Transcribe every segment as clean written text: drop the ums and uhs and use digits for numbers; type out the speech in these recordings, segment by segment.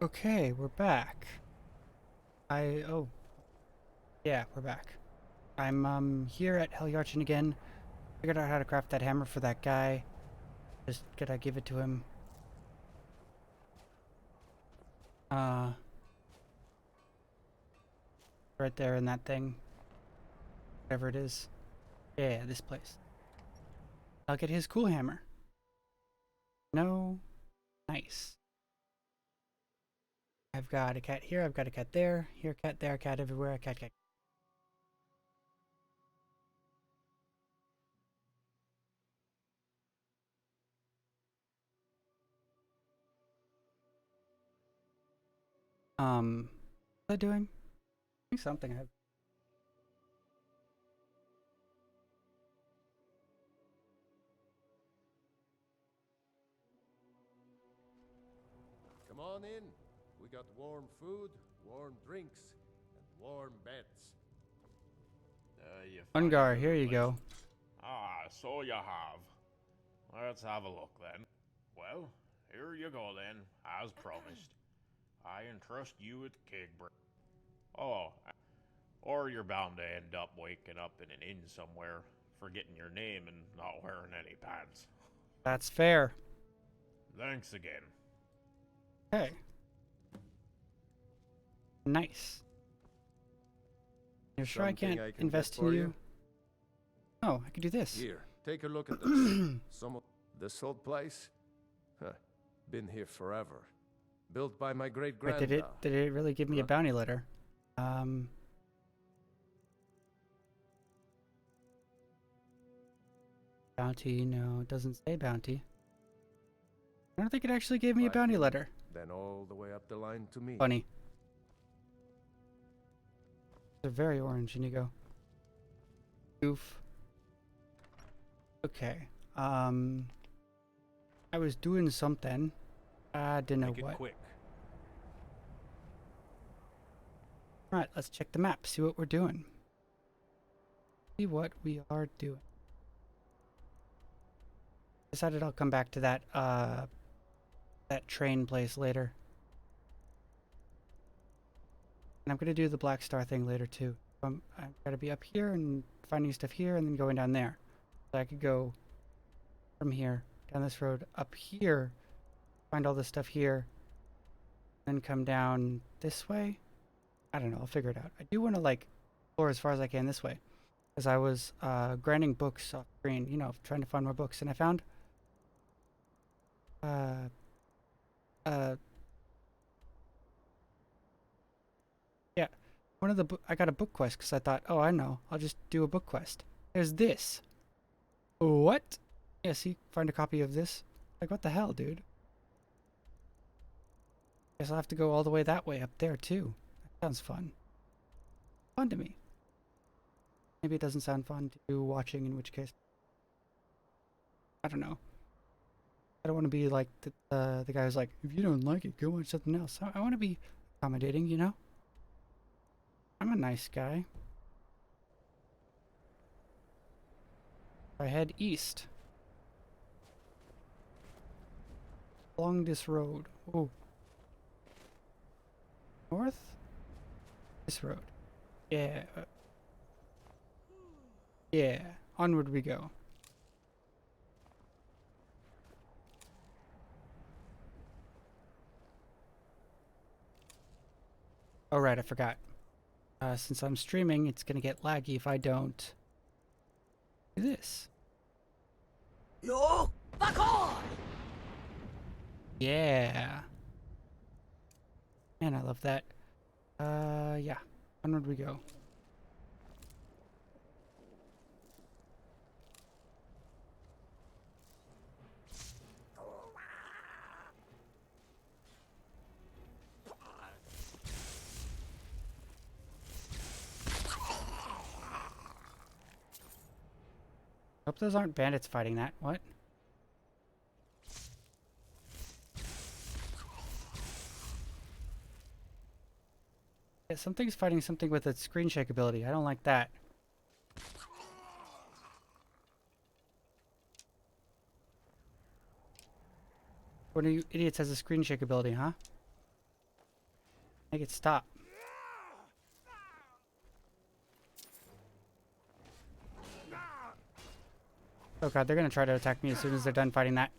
Okay, we're back. Oh, yeah, we're back. I'm, here at Helyarchen again. Figured out how to craft that hammer for that guy. Just gotta give it to him. Uh, right there in that thing. Whatever it is. Yeah, this place. I'll get his cool hammer. No. Nice. I've got a cat here, I've got a cat there. Here, cat there, cat everywhere, cat, cat. What am I doing? I think something I've... Come on in. We got warm food, warm drinks, and warm beds. You Ungar, find here the you place. go. Ah, so you have. Let's have a look then. Well, here you go then, as promised. I entrust you with cake break. Oh, or you're bound to end up waking up in an inn somewhere, forgetting your name and not wearing any pants. That's fair. Thanks again. Okay. Nice. You're sure I Something can't I can invest get in for you? Oh, I could do this. Here, take a look at this. This old place? Huh. Been here forever. Built by my Wait, great-granddad. did it really give me a bounty letter? Bounty, no, it doesn't say bounty. I don't think it actually gave me a bounty letter. Then all the way up the line to me. Funny. They're very orange, and you go. Goof. Okay. I was doing something. I didn't know Make it what. quick. Alright, let's check the map, see what we're doing. See what we are doing. Decided I'll come back to that, that train place later. And I'm gonna do the Black Star thing later too. I've gotta be up here and finding stuff here and then going down there. So I could go from here, down this road, up here, find all this stuff here, then come down this way. I don't know, I'll figure it out. I do want to like explore as far as I can this way. Because I was grinding books off screen, you know, trying to find more books, and I found yeah, one of the I got a book quest because I thought, oh, I know, I'll just do a book quest. There's this. What? Yeah, see, find a copy of this. Like, what the hell, dude? Guess I'll have to go all the way that way up there too. That sounds fun. Fun to me. Maybe it doesn't sound fun to you watching, in which case, I don't know. I don't want to be like the guy who's like, if you don't like it, go watch something else. I want to be accommodating, you know? I'm a nice guy. I head east. Along this road. Oh. North? This road. Yeah. Yeah. Onward we go. Oh, right, I forgot. Since I'm streaming, it's gonna get laggy if I don't do this. Yo, back on! Yeah. Man, I love that. Yeah. Onward we go. Hope those aren't bandits fighting that. What? Yeah, something's fighting something with its screen shake ability. I don't like that. One of you idiots has a screen shake ability, huh? Make it stop. Oh god, they're gonna try to attack me as soon as they're done fighting that.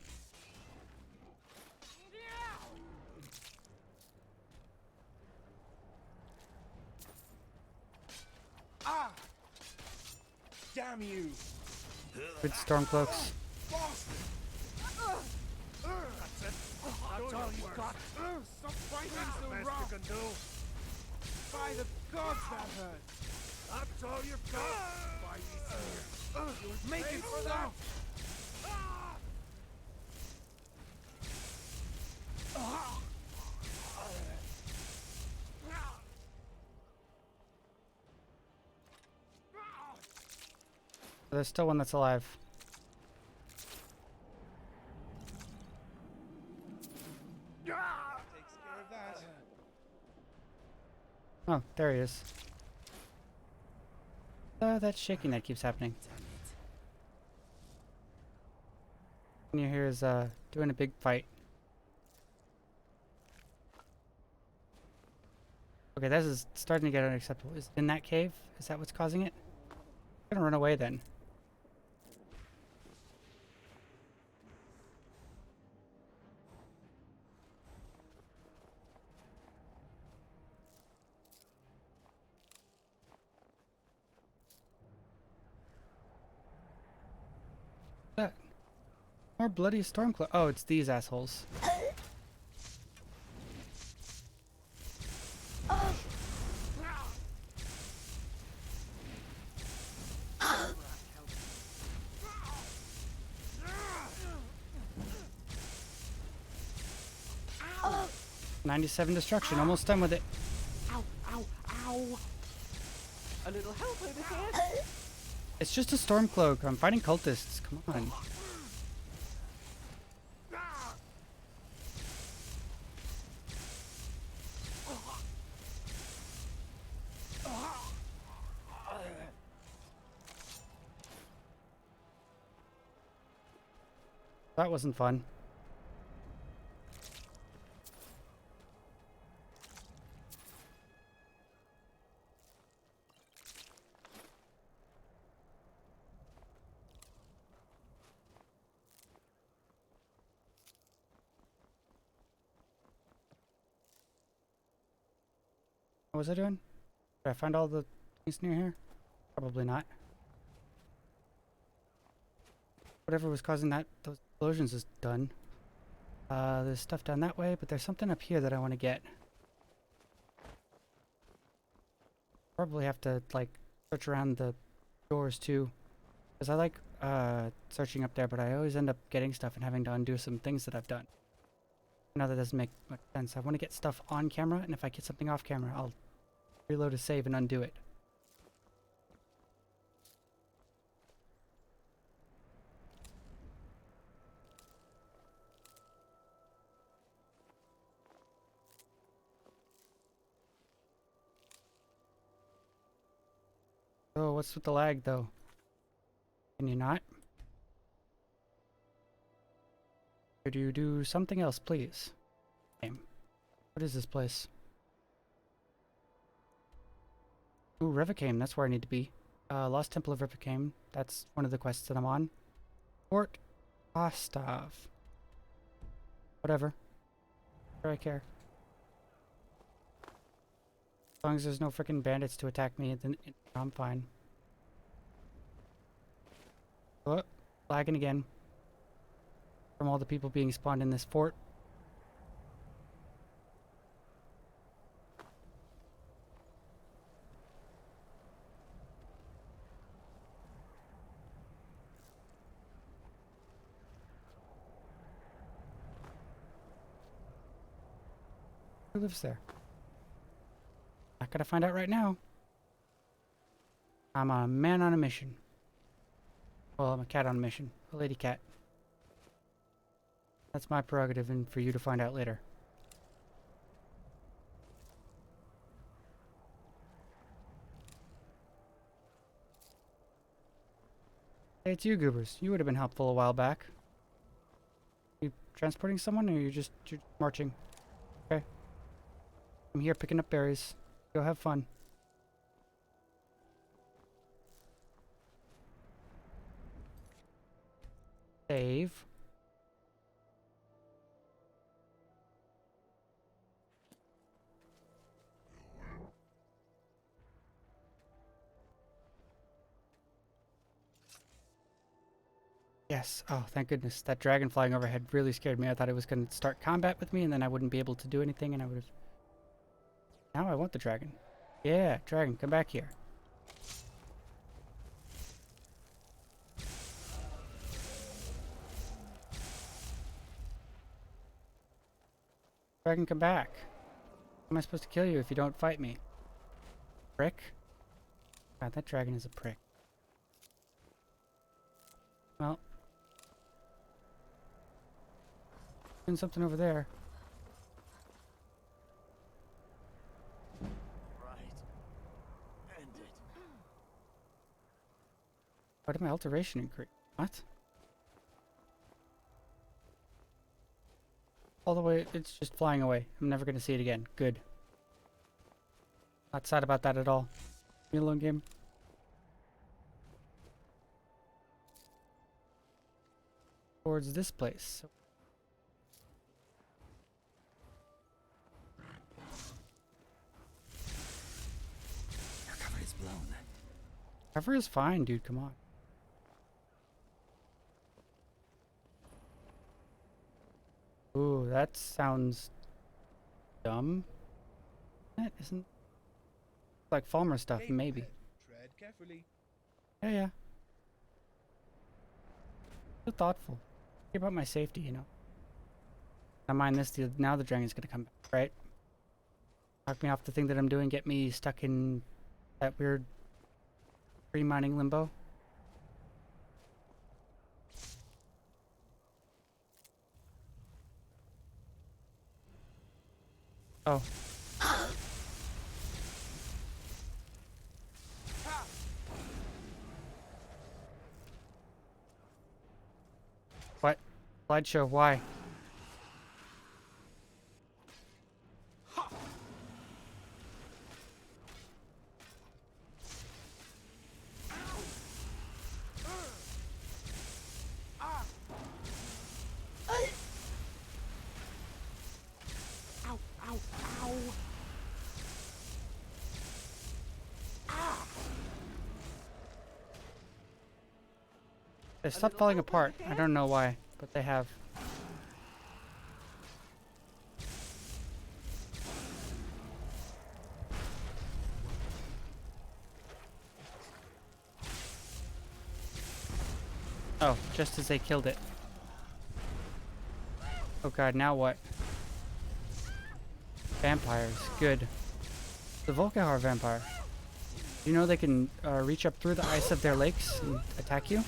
Ah! Damn you! Good storm cloaks. That's all you got. Stop fighting so rough. You can do. By the gods, that hurt. That's all you've got. Why you make it stop. There's still one that's alive. Takes care of that. Oh, there he is. Oh, that shaking that keeps happening. And you hear is doing a big fight. Okay, this is starting to get unacceptable. Is it in that cave? Is that what's causing it? I'm gonna run away then. That more bloody stormcloak. Oh, it's these assholes. Ow! 97 destruction, almost done with it. Ow! Ow! Ow! A little help over here. It's just a stormcloak. I'm fighting cultists. Come on. That wasn't fun. What was I doing? Did I find all the things near here? Probably not. Whatever was causing those explosions is done. There's stuff down that way, but there's something up here that I want to get. Probably have to, like, search around the doors too. Because I like searching up there, but I always end up getting stuff and having to undo some things that I've done. Now that doesn't make much sense. I want to get stuff on camera, and if I get something off camera, I'll reload a save and undo it. Oh, what's with the lag though? Can you not? Could you do something else, please? Game. What is this place? Ooh, Revicame, that's where I need to be. Lost Temple of Revicame, that's one of the quests that I'm on. Fort Ostov. Whatever. Do I care? As long as there's no frickin' bandits to attack me, then I'm fine. Oh, lagging again. From all the people being spawned in this fort. Who lives there? Not gonna find out right now. I'm a man on a mission. Well, I'm a cat on a mission. A lady cat. That's my prerogative and for you to find out later. Hey, it's you, Goobers. You would have been helpful a while back. You transporting someone or you're just marching? Okay. I'm here picking up berries. Go have fun. Save. Yes. Oh, thank goodness. That dragon flying overhead really scared me. I thought it was going to start combat with me and then I wouldn't be able to do anything and I would have... Now I want the dragon. Yeah, dragon, come back here. Dragon, come back. How am I supposed to kill you if you don't fight me? Prick? God, that dragon is a prick. Well. Doing something over there. Right. End it. Why did my alteration increase? What? All the way, it's just flying away. I'm never going to see it again. Good. Not sad about that at all. Leave me alone, game. Towards this place. Your cover is blown. Cover is fine, dude. Come on. Ooh, that sounds dumb. That isn't like Falmer stuff, Hey, maybe. tread carefully. Yeah, yeah. So thoughtful. Care about my safety, you know. I mind this. Now the dragon's gonna come back, right? Knock me off the thing that I'm doing. Get me stuck in that weird free mining limbo. Oh. What? Slideshow, why? Ow, ow, ow. They stopped falling apart. I don't know why, but they have. Oh, just as they killed it. Oh god, now what? Vampires, good. The Volkihar vampire. You know they can reach up through the ice of their lakes and attack you?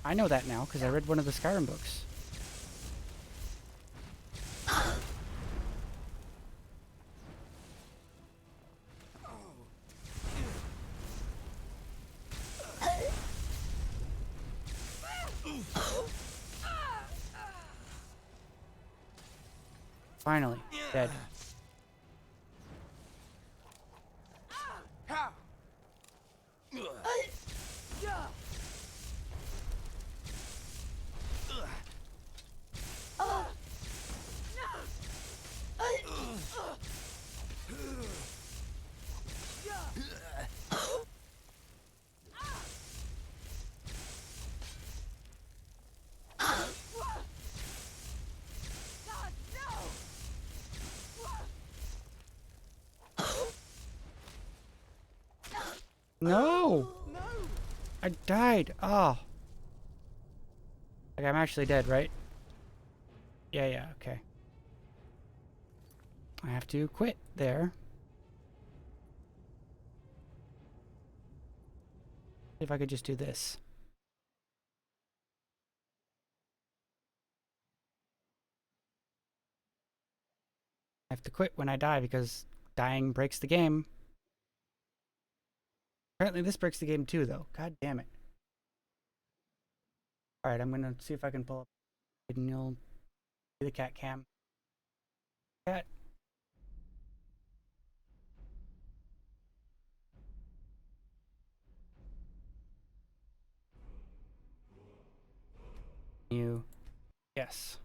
I know that now, because I read one of the Skyrim books. Finally, dead. Ha! No! No! I died! Oh. Like, I'm actually dead, right? Yeah, yeah, okay. I have to quit there. See if I could just do this. I have to quit when I die because dying breaks the game. Apparently this breaks the game too, though. God damn it. Alright, I'm gonna see if I can pull up and you'll do the cat cam. Cat. Yes.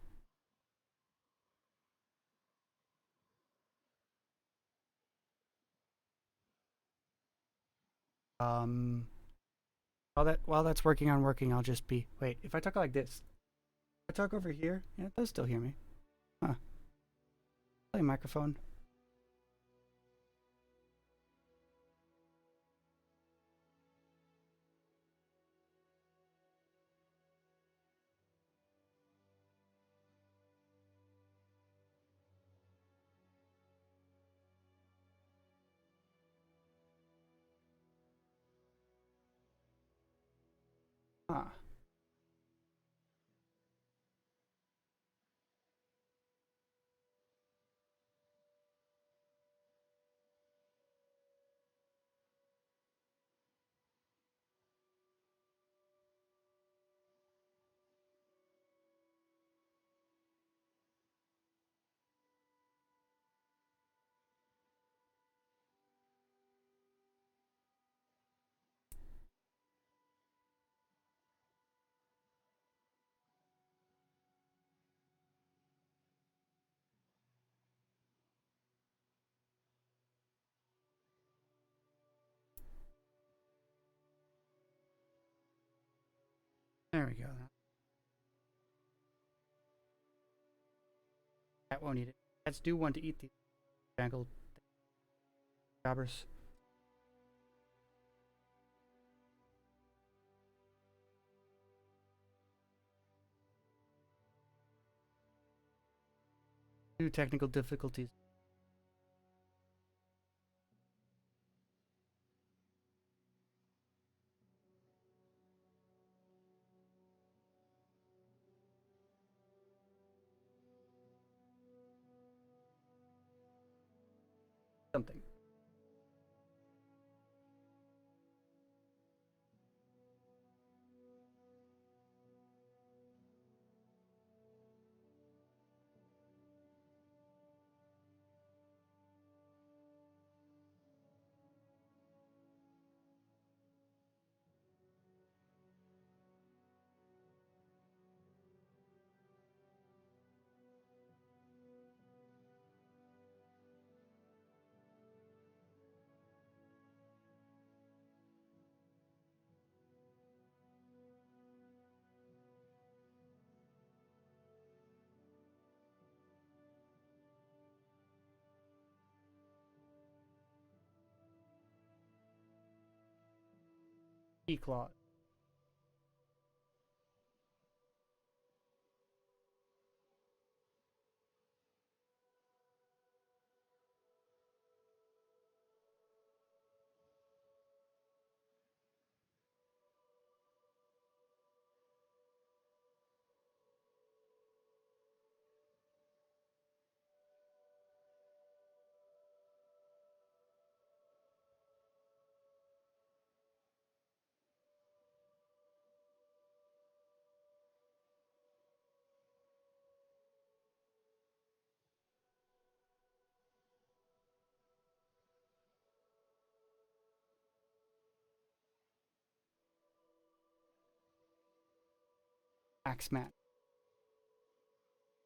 While that's working, I'll just be wait. If I talk like this, if I talk over here, yeah, it does still hear me. Huh? Play microphone. Huh. There we go. Cat won't eat it. Cats do want to eat these jangled jobbers. Two technical difficulties. Something. Key clause. Axeman.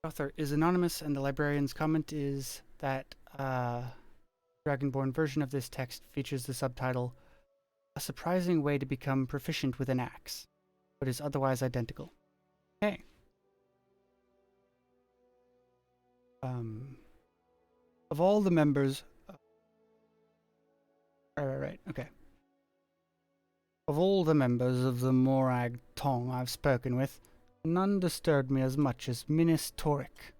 Author is anonymous, and the librarian's comment is that Dragonborn version of this text features the subtitle "A surprising way to become proficient with an axe," but is otherwise identical. Okay. Of all the members, right, okay. Of all the members of the Morag Tong I've spoken with, none disturbed me as much as Minas Toric,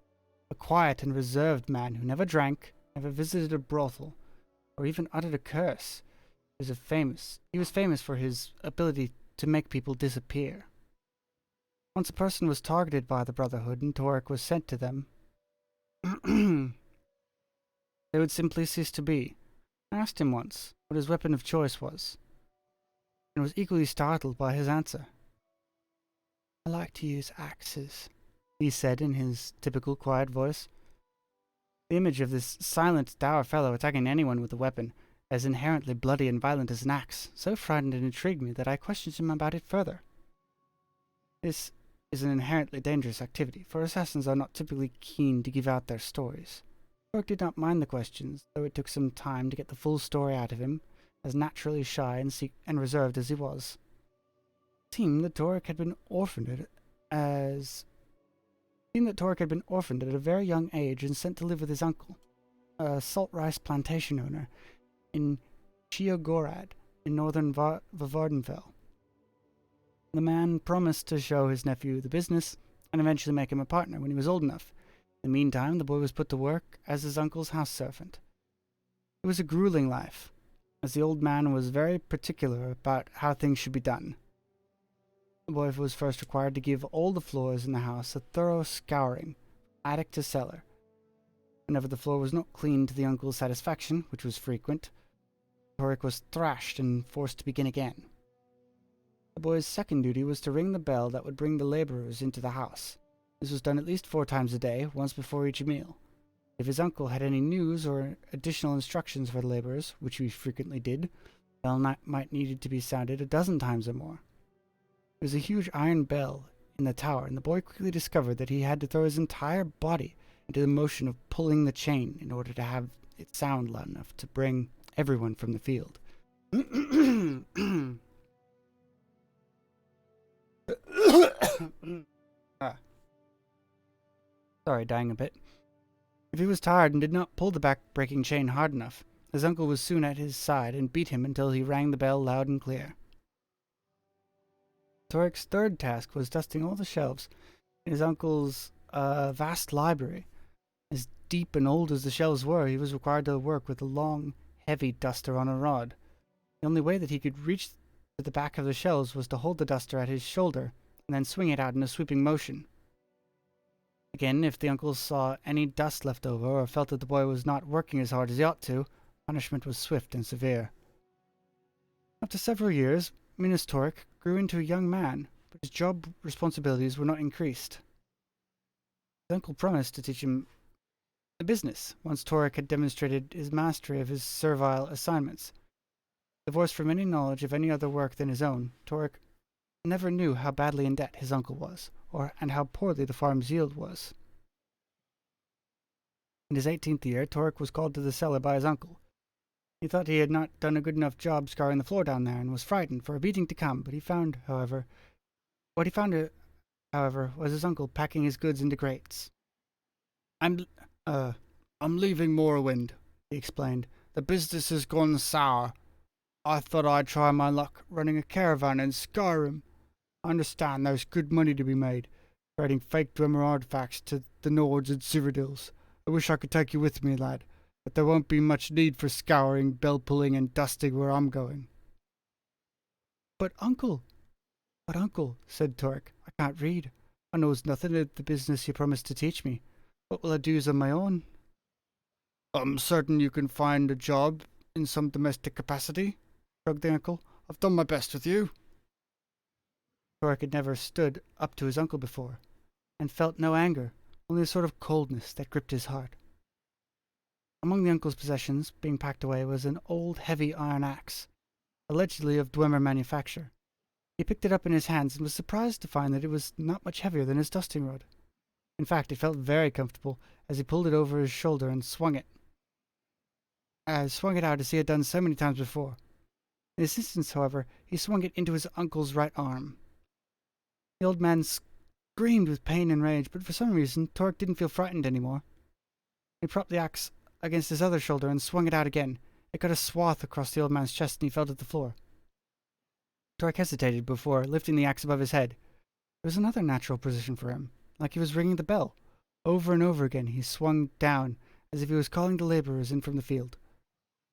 a quiet and reserved man who never drank, never visited a brothel, or even uttered a curse. He was famous for his ability to make people disappear. Once a person was targeted by the Brotherhood and Toric was sent to them, they would simply cease to be. I asked him once what his weapon of choice was, and was equally startled by his answer. "I like to use axes," he said in his typical quiet voice. The image of this silent, dour fellow attacking anyone with a weapon as inherently bloody and violent as an axe so frightened and intrigued me that I questioned him about it further. This is an inherently dangerous activity, for assassins are not typically keen to give out their stories. Torek did not mind the questions, though it took some time to get the full story out of him, as naturally shy and reserved as he was. It seemed that Torek had been orphaned at a very young age and sent to live with his uncle, a salt rice plantation owner in Chiogorad in northern Vavardenfell. The man promised to show his nephew the business and eventually make him a partner when he was old enough. In the meantime, the boy was put to work as his uncle's house servant. It was a grueling life, as the old man was very particular about how things should be done. The boy was first required to give all the floors in the house a thorough scouring, attic to cellar. Whenever the floor was not cleaned to the uncle's satisfaction, which was frequent, Torek was thrashed and forced to begin again. The boy's second duty was to ring the bell that would bring the laborers into the house. This was done at least 4 times a day, once before each meal. If his uncle had any news or additional instructions for the laborers, which he frequently did, the bell might needed to be sounded a dozen times or more. There was a huge iron bell in the tower, and the boy quickly discovered that he had to throw his entire body into the motion of pulling the chain in order to have it sound loud enough to bring everyone from the field. Sorry, dying a bit. If he was tired and did not pull the back-breaking chain hard enough, his uncle was soon at his side and beat him until he rang the bell loud and clear. Torek's third task was dusting all the shelves in his uncle's vast library. As deep and old as the shelves were, he was required to work with a long, heavy duster on a rod. The only way that he could reach to the back of the shelves was to hold the duster at his shoulder and then swing it out in a sweeping motion. Again, if the uncle saw any dust left over or felt that the boy was not working as hard as he ought to, punishment was swift and severe. After several years, Minas Torek grew into a young man, but his job responsibilities were not increased. His uncle promised to teach him the business once Torek had demonstrated his mastery of his servile assignments. Divorced from any knowledge of any other work than his own, Torek never knew how badly in debt his uncle was, and how poorly the farm's yield was. In his 18th year, Torek was called to the cellar by his uncle. He thought he had not done a good enough job scouring the floor down there, and was frightened for a beating to come, but what he found, however, was his uncle packing his goods into crates. I'm leaving Morrowind," he explained. "The business has gone sour. I thought I'd try my luck running a caravan in Skyrim. I understand there's good money to be made, trading fake Dwemer artifacts to the Nords and Cyrodiils. I wish I could take you with me, lad, but there won't be much need for scouring, bell-pulling, and dusting where I'm going." But uncle, said Torek, "I can't read. I knows nothing of the business you promised to teach me. What will I do's on my own?" "I'm certain you can find a job in some domestic capacity," shrugged the uncle. "I've done my best with you." Torek had never stood up to his uncle before, and felt no anger, only a sort of coldness that gripped his heart. Among the uncle's possessions being packed away was an old heavy iron axe, allegedly of Dwemer manufacture. He picked it up in his hands and was surprised to find that it was not much heavier than his dusting rod. In fact, it felt very comfortable as he pulled it over his shoulder and swung it out as he had done so many times before. In this instance, however, he swung it into his uncle's right arm. The old man screamed with pain and rage, but for some reason Torek didn't feel frightened anymore. He propped the axe against his other shoulder and swung it out again. It cut a swath across the old man's chest and he fell to the floor. Torek hesitated before lifting the axe above his head. There was another natural position for him, like he was ringing the bell. Over and over again he swung down, as if he was calling the laborers in from the field.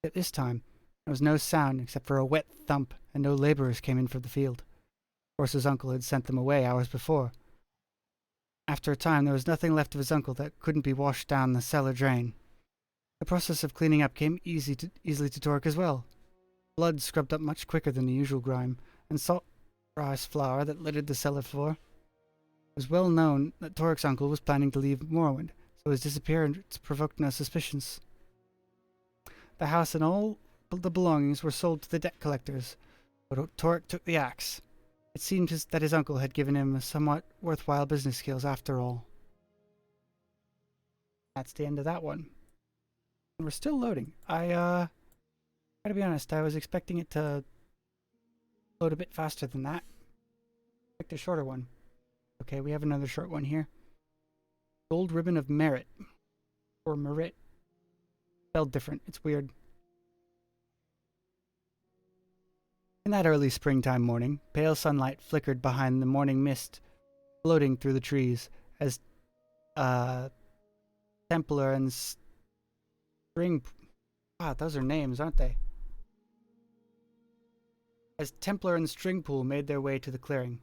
Yet this time there was no sound except for a wet thump, and no laborers came in from the field. Of course his uncle had sent them away hours before. After a time there was nothing left of his uncle that couldn't be washed down the cellar drain. The process of cleaning up came easily to Torek as well. Blood scrubbed up much quicker than the usual grime, and salt rice flour that littered the cellar floor. It was well known that Torek's uncle was planning to leave Morrowind, so his disappearance provoked no suspicions. The house and all the belongings were sold to the debt collectors, but Torek took the axe. It seemed that his uncle had given him somewhat worthwhile business skills after all. That's the end of that one. And we're still loading. Gotta be honest, I was expecting it to load a bit faster than that. Picked a shorter one. Okay, we have another short one here. Gold Ribbon of Merit. Or Merit. Spelled different. It's weird. In that early springtime morning, pale sunlight flickered behind the morning mist floating through the trees as Templar and String... Wow, those are names, aren't they? As Templar and Stringpool made their way to the clearing.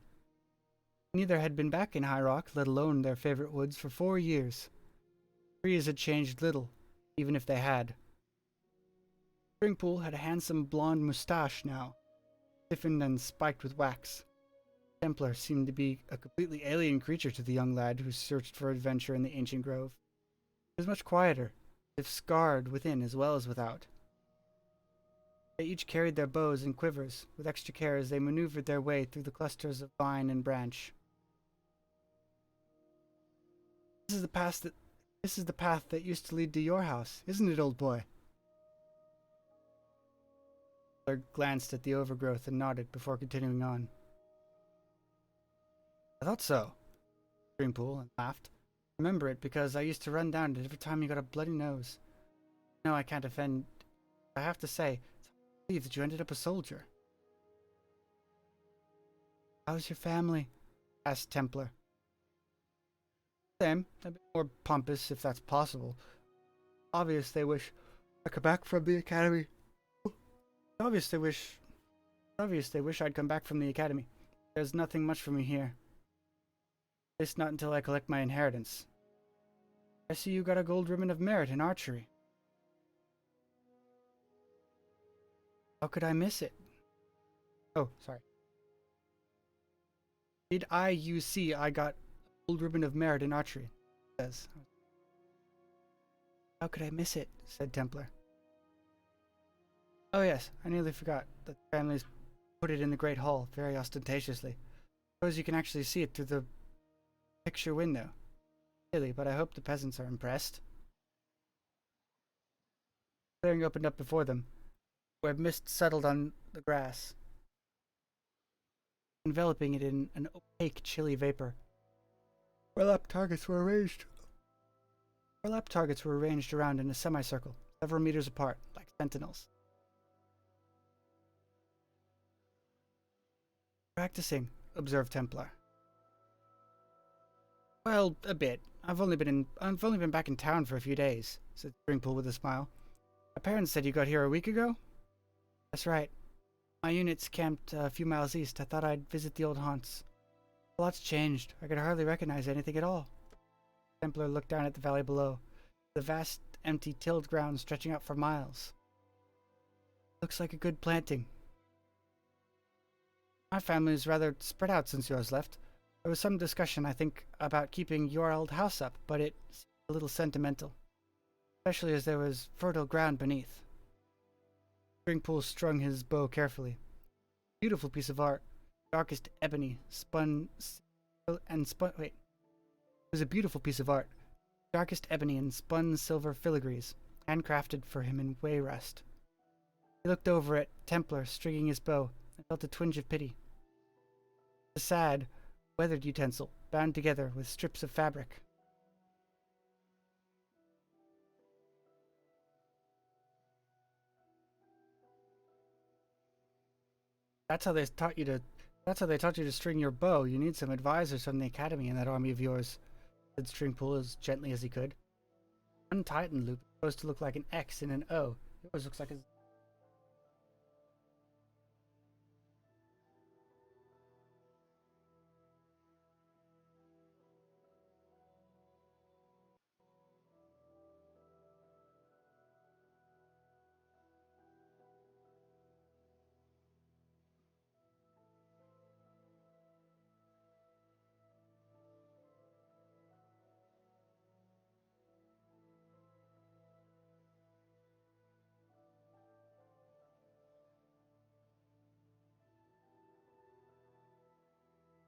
Neither had been back in High Rock, let alone their favorite woods, for 4 years. Trees had changed little, even if they had. Stringpool had a handsome blonde moustache now, stiffened and spiked with wax. Templar seemed to be a completely alien creature to the young lad who searched for adventure in the ancient grove. He was much quieter, as if scarred within as well as without. They each carried their bows and quivers with extra care as they maneuvered their way through the clusters of vine and branch. This is the path that used to lead to your house, isn't it, old boy? Templar glanced at the overgrowth and nodded before continuing on. I thought so, Dreampool, and laughed. I remember it because I used to run down it every time you got a bloody nose. No, I can't offend. I have to say, it's hard to believe that you ended up a soldier. How's your family? Asked Templar. Same, a bit more pompous if that's possible. Obvious they wish I come back from the academy. Obvious they wish I'd come back from the academy. There's nothing much for me here. At least not until I collect my inheritance. I see you got a gold ribbon of merit in archery. How could I miss it? Oh, sorry. Did you see I got a gold ribbon of merit in archery? It says. How could I miss it? Said Templar. Oh yes, I nearly forgot that the families put it in the Great Hall very ostentatiously. Suppose you can actually see it through the picture window. Really, but I hope the peasants are impressed. Clearing opened up before them, where mist settled on the grass, enveloping it in an opaque, chilly vapor. Warlap targets were arranged around in a semicircle, several meters apart, like sentinels. Practicing, observed Templar. Well, a bit. I've only been back in town for a few days, said Stringpool with a smile. My parents said you got here a week ago? That's right. My unit's camped a few miles east. I thought I'd visit the old haunts. A lot's changed. I could hardly recognize anything at all. Templar looked down at the valley below, the vast, empty, tilled ground stretching out for miles. Looks like a good planting. My family is rather spread out since yours left. There was some discussion, I think, about keeping your old house up, but it seemed a little sentimental, especially as there was fertile ground beneath. Stringpool strung his bow carefully. Beautiful piece of art, darkest ebony, It was a beautiful piece of art, darkest ebony and spun silver filigrees, handcrafted for him in Wayrest. He looked over at Templar stringing his bow and felt a twinge of pity. A sad, weathered utensil, bound together with strips of fabric. That's how they taught you to string your bow. You need some advisors from the academy in that army of yours, said Stringpool as gently as he could. One Titan loop is supposed to look like an X and an O. Yours looks like a...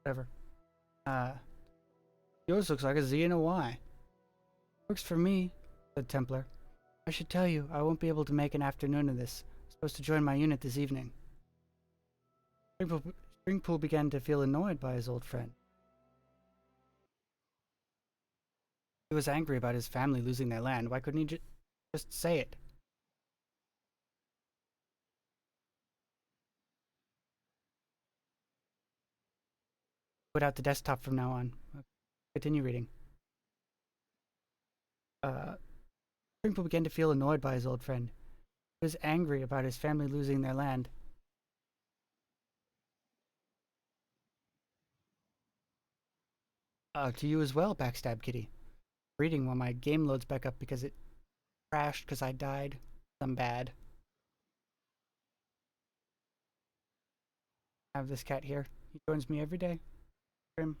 Whatever. Yours looks like a Z and a Y. Works for me, said Templar. I should tell you, I won't be able to make an afternoon of this. I'm supposed to join my unit this evening. Stringpool began to feel annoyed by his old friend. He was angry about his family losing their land. Why couldn't he just say it? Put out the desktop from now on. Continue reading. Stringpool began to feel annoyed by his old friend. He was angry about his family losing their land. To you as well, Backstab Kitty. Reading while my game loads back up because it crashed because I died. I'm bad. I have this cat here. He joins me every day. I'm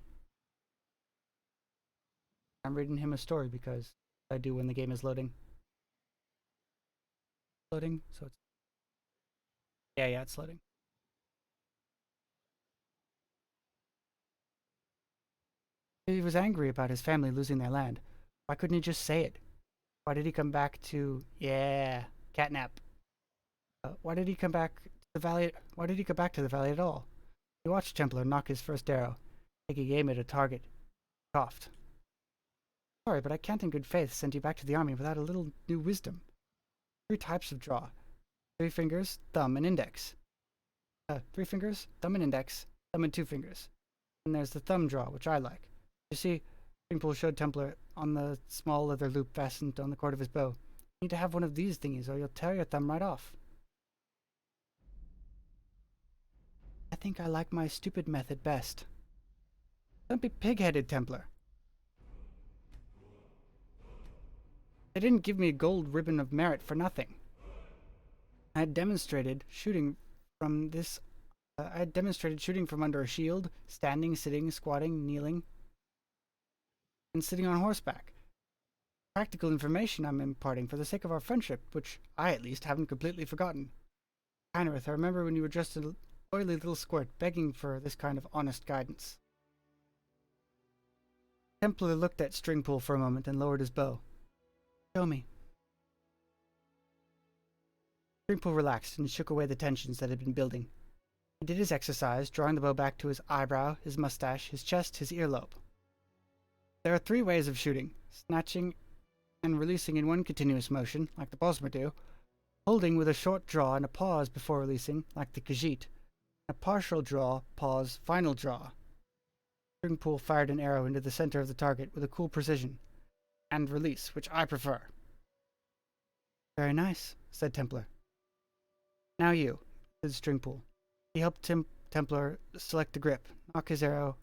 reading him a story because I do when the game is loading. Loading, so it's... Yeah, it's loading. He was angry about his family losing their land. Why couldn't he just say it? Why did he come back to... Yeah, catnap. Why did he come back to the valley? Why did he come back to the valley at all? He watched Templar knock his first arrow, taking aim at a target. He coughed. Sorry, but I can't in good faith send you back to the army without a little new wisdom. 3 types of draw. 3 fingers, thumb, and index. 3 fingers, thumb and index, thumb and 2 fingers. And there's the thumb draw, which I like. You see, Stringpool showed Templar on the small leather loop fastened on the cord of his bow. You need to have one of these thingies or you'll tear your thumb right off. I think I like my stupid method best. Don't be pig-headed, Templar. They didn't give me a gold ribbon of merit for nothing. I had demonstrated shooting from under a shield, standing, sitting, squatting, kneeling, and sitting on horseback. Practical information I'm imparting for the sake of our friendship, which I at least haven't completely forgotten. Heinrich, I remember when you were just an oily little squirt begging for this kind of honest guidance. Templar looked at Stringpool for a moment and lowered his bow. Show me. Stringpool relaxed and shook away the tensions that had been building. He did his exercise, drawing the bow back to his eyebrow, his mustache, his chest, his earlobe. There are 3 ways of shooting: snatching and releasing in one continuous motion, like the Bosmer do, holding with a short draw and a pause before releasing, like the Khajiit, a partial draw, pause, final draw. Stringpool fired an arrow into the center of the target with a cool precision, and release, which I prefer. Very nice, said Templar. Now you, said Stringpool. He helped Templar select the grip, knock his arrow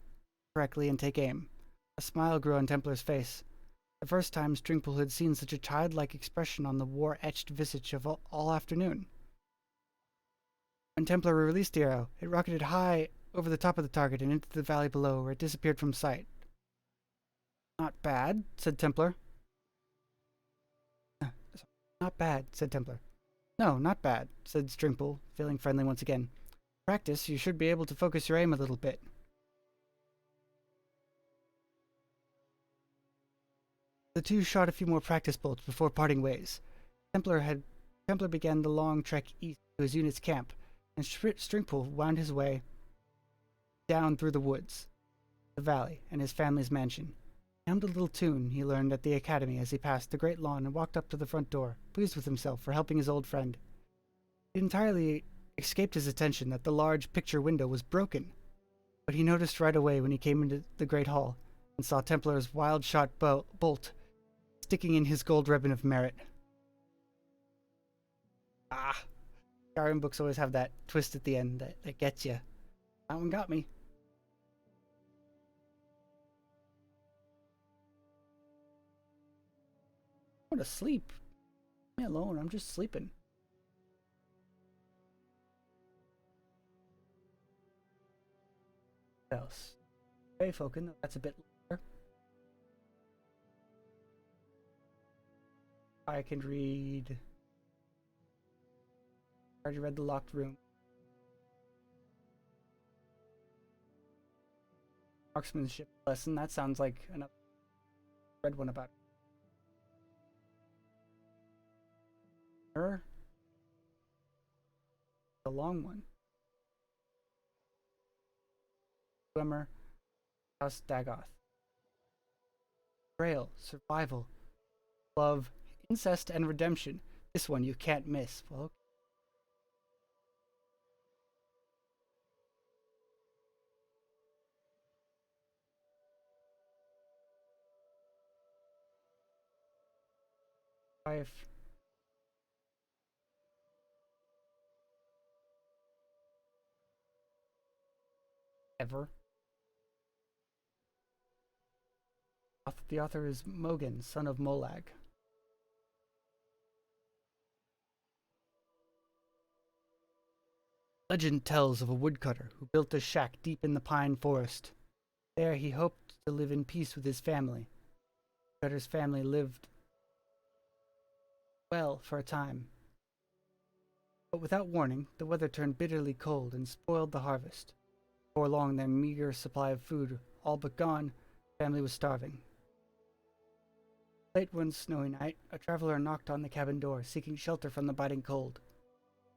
correctly, and take aim. A smile grew on Templar's face. The first time Stringpool had seen such a childlike expression on the war-etched visage of all afternoon. When Templar released the arrow, it rocketed high over the top of the target and into the valley below, where it disappeared from sight. Not bad, said Templar. Not bad, said Templar. No, not bad, said Stringpool, feeling friendly once again. Practice, you should be able to focus your aim a little bit. The two shot a few more practice bolts before parting ways. Templar began the long trek east to his unit's camp, and Stringpool wound his way down through the woods, the valley, and his family's mansion. He hummed a little tune he learned at the academy as he passed the great lawn and walked up to the front door, pleased with himself for helping his old friend. It entirely escaped his attention that the large picture window was broken, but he noticed right away when he came into the great hall and saw Templar's wild shot bolt sticking in his gold ribbon of merit. Skyrim books always have that twist at the end that gets you. That one got me. I'm going to sleep. Leave me alone, I'm just sleeping. What else? Feyfolken, that's a bit longer. I can read... I already read The Locked Room. marksmanship lesson. That sounds like another red one about her. The long one. Swimmer, House Dagoth. Betrayal, survival, love, incest, and redemption. This one you can't miss. Well, wife. Ever. The author is Mogan, son of Molag. Legend tells of a woodcutter who built a shack deep in the pine forest. There he hoped to live in peace with his family. The woodcutter's family lived well for a time. But without warning, the weather turned bitterly cold and spoiled the harvest. Before long, their meager supply of food all but gone, the family was starving. Late one snowy night, a traveler knocked on the cabin door, seeking shelter from the biting cold.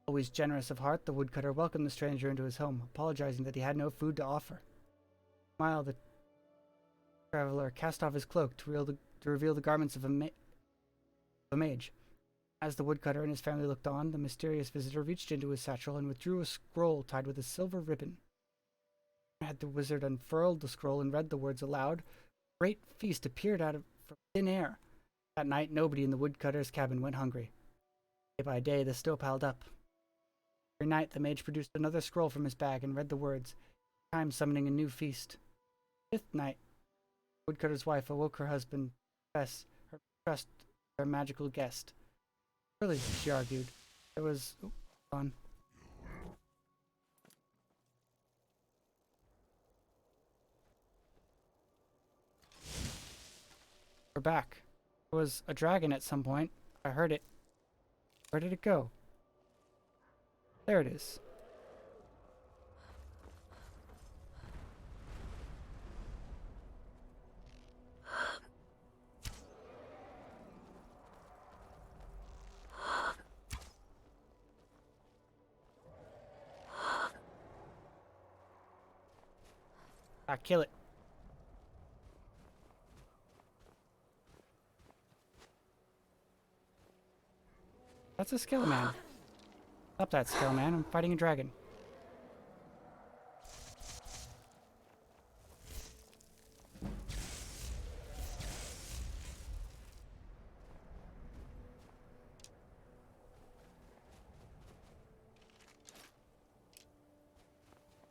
Always generous of heart, the woodcutter welcomed the stranger into his home, apologizing that he had no food to offer. Meanwhile, the traveler cast off his cloak to reveal the garments of a mage. As the woodcutter and his family looked on, the mysterious visitor reached into his satchel and withdrew a scroll tied with a silver ribbon. Had the wizard unfurled the scroll and read the words aloud, a great feast appeared from thin air. That night, nobody in the woodcutter's cabin went hungry. Day by day, the snow piled up. Every night, the mage produced another scroll from his bag and read the words, each time summoning a new feast. Fifth night, the woodcutter's wife awoke her husband to confess her trust their magical guest. Surely, she argued, there was... gone. We're back. There was a dragon at some point. I heard it. Where did it go? There it is. Kill it. That's a skill man. Stop that, skill man. I'm fighting a dragon.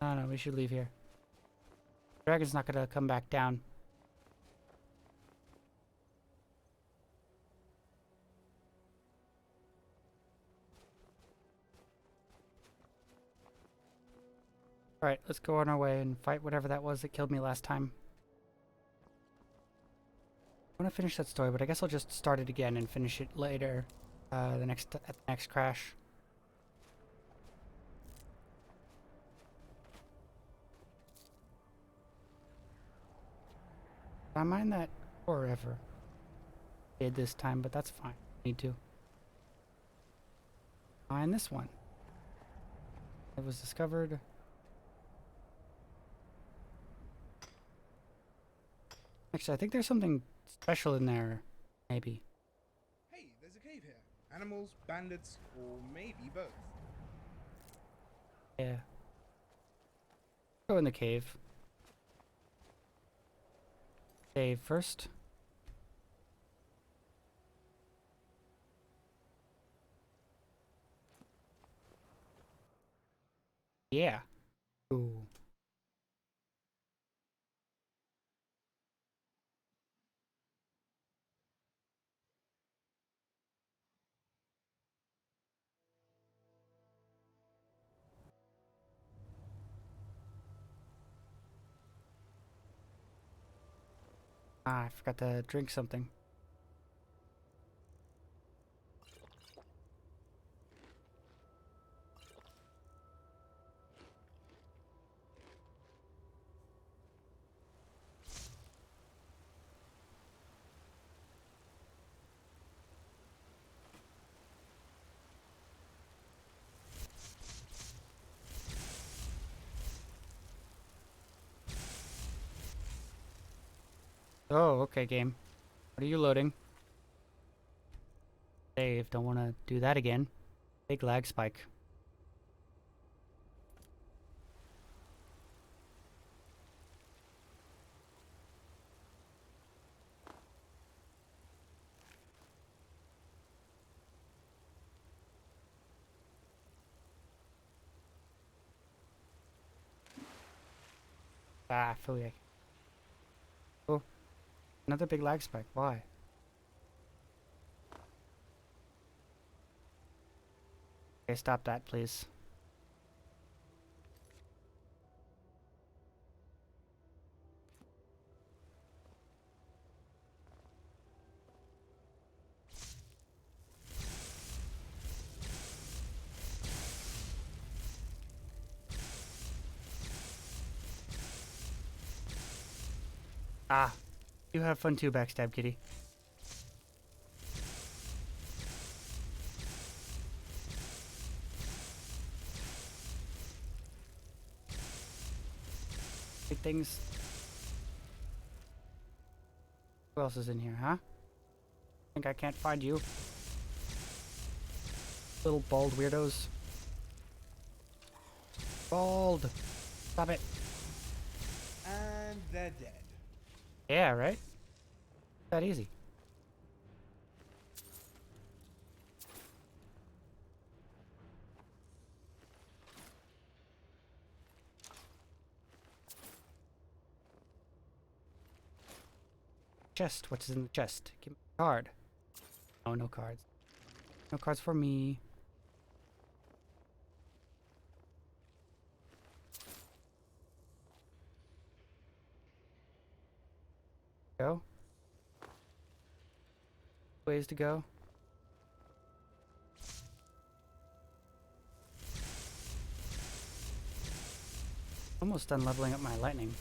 No, we should leave here. Dragon's not gonna come back down. Alright, let's go on our way and fight whatever that was that killed me last time. I want to finish that story, but I guess I'll just start it again and finish it later. At the next crash. I mind that forever. Did this time, but that's fine. Need to. Find this one. It was discovered. Actually, I think there's something special in there. Maybe. Hey, there's a cave here. Animals, bandits, or maybe both. Yeah. Go in the cave. Save first. Yeah. Ooh. Ah, I forgot to drink something. Oh, okay, game. What are you loading? Save. Don't want to do that again. Big lag spike. Ah, phooey. Oh, another big lag spike. Why? Okay, stop that, please. Ah, you have fun too, Backstab Kitty. Big things. Who else is in here, huh? Think I can't find you? Little bald weirdos. Bald! Stop it. And they're dead. Yeah, right? That easy. Chest. What's in the chest? Give me a card. Oh, no cards. No cards for me. Go. Ways to go. Almost done leveling up my lightning.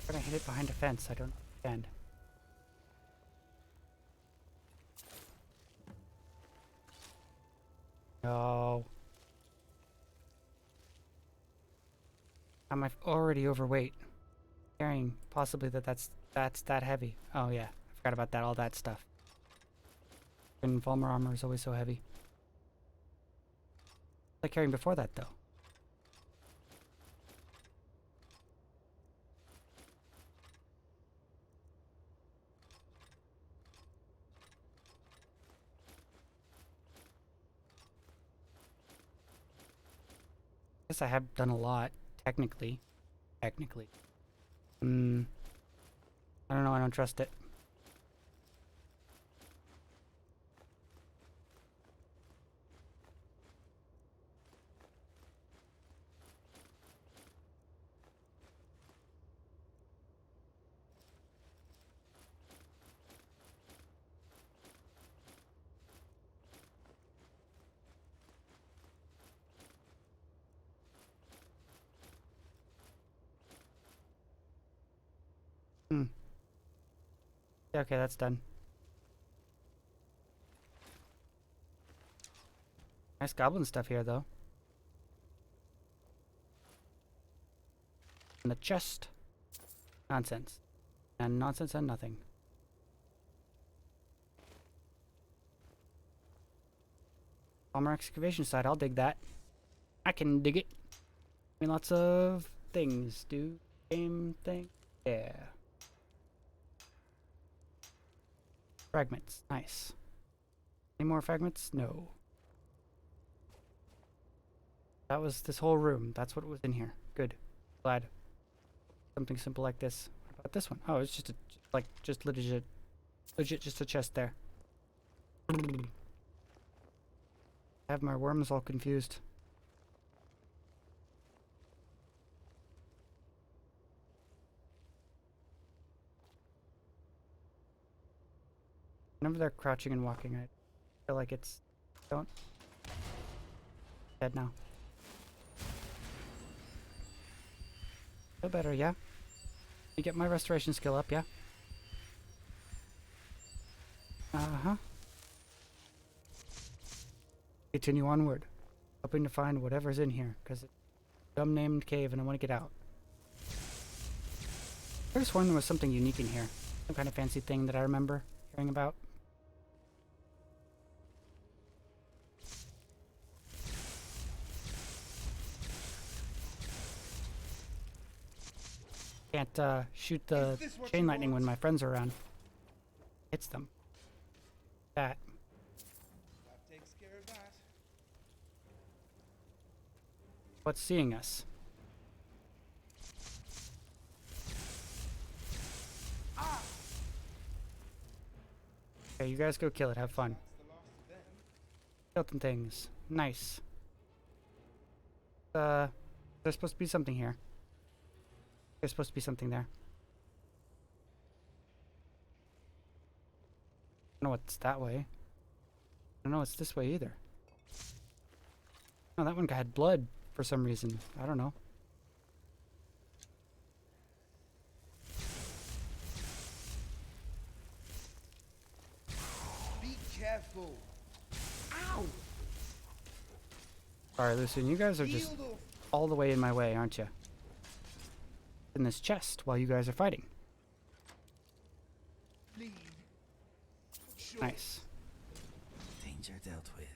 But I hit it behind a fence. I don't understand. No. I'm already overweight. Carrying possibly that's that heavy. Oh yeah, I forgot about that. All that stuff. And Volmer armor is always so heavy. Like carrying before that though. Guess I have done a lot, technically. Technically. I don't know, I don't trust it. Yeah, okay, that's done. Nice goblin stuff here, though. And the chest. Nonsense. And nonsense and nothing. Palmer excavation site, I'll dig that. I can dig it. I mean, lots of things do same thing. Yeah. Fragments, nice. Any more fragments? No. That was this whole room. That's what was in here. Good. Glad. Something simple like this. What about this one? Oh, it's just a, just legit just a chest there. I have my worms all confused. Whenever they're crouching and walking, I feel like it's... Don't... Dead now. Feel better, yeah? You get my restoration skill up, yeah? Uh-huh. Continue onward, hoping to find whatever's in here, because it's a dumb named cave and I want to get out. I could have sworn there was something unique in here. Some kind of fancy thing that I remember hearing about. Can't shoot the Is this what chain you lightning when want? my friends are around. Hits them. That. That takes care of that. What's seeing us? Okay, you guys go kill it. Have fun. That's the last of them. Kill some things. Nice. There's supposed to be something here. There's supposed to be something there. I don't know what's that way. I don't know what's this way either. Oh, that one had blood for some reason. I don't know. Be careful. Ow! Alright, Lucian, you guys are just Shield off. all the way in my way, aren't you? In this chest while you guys are fighting. Bleed. Sure. Nice. Danger dealt with.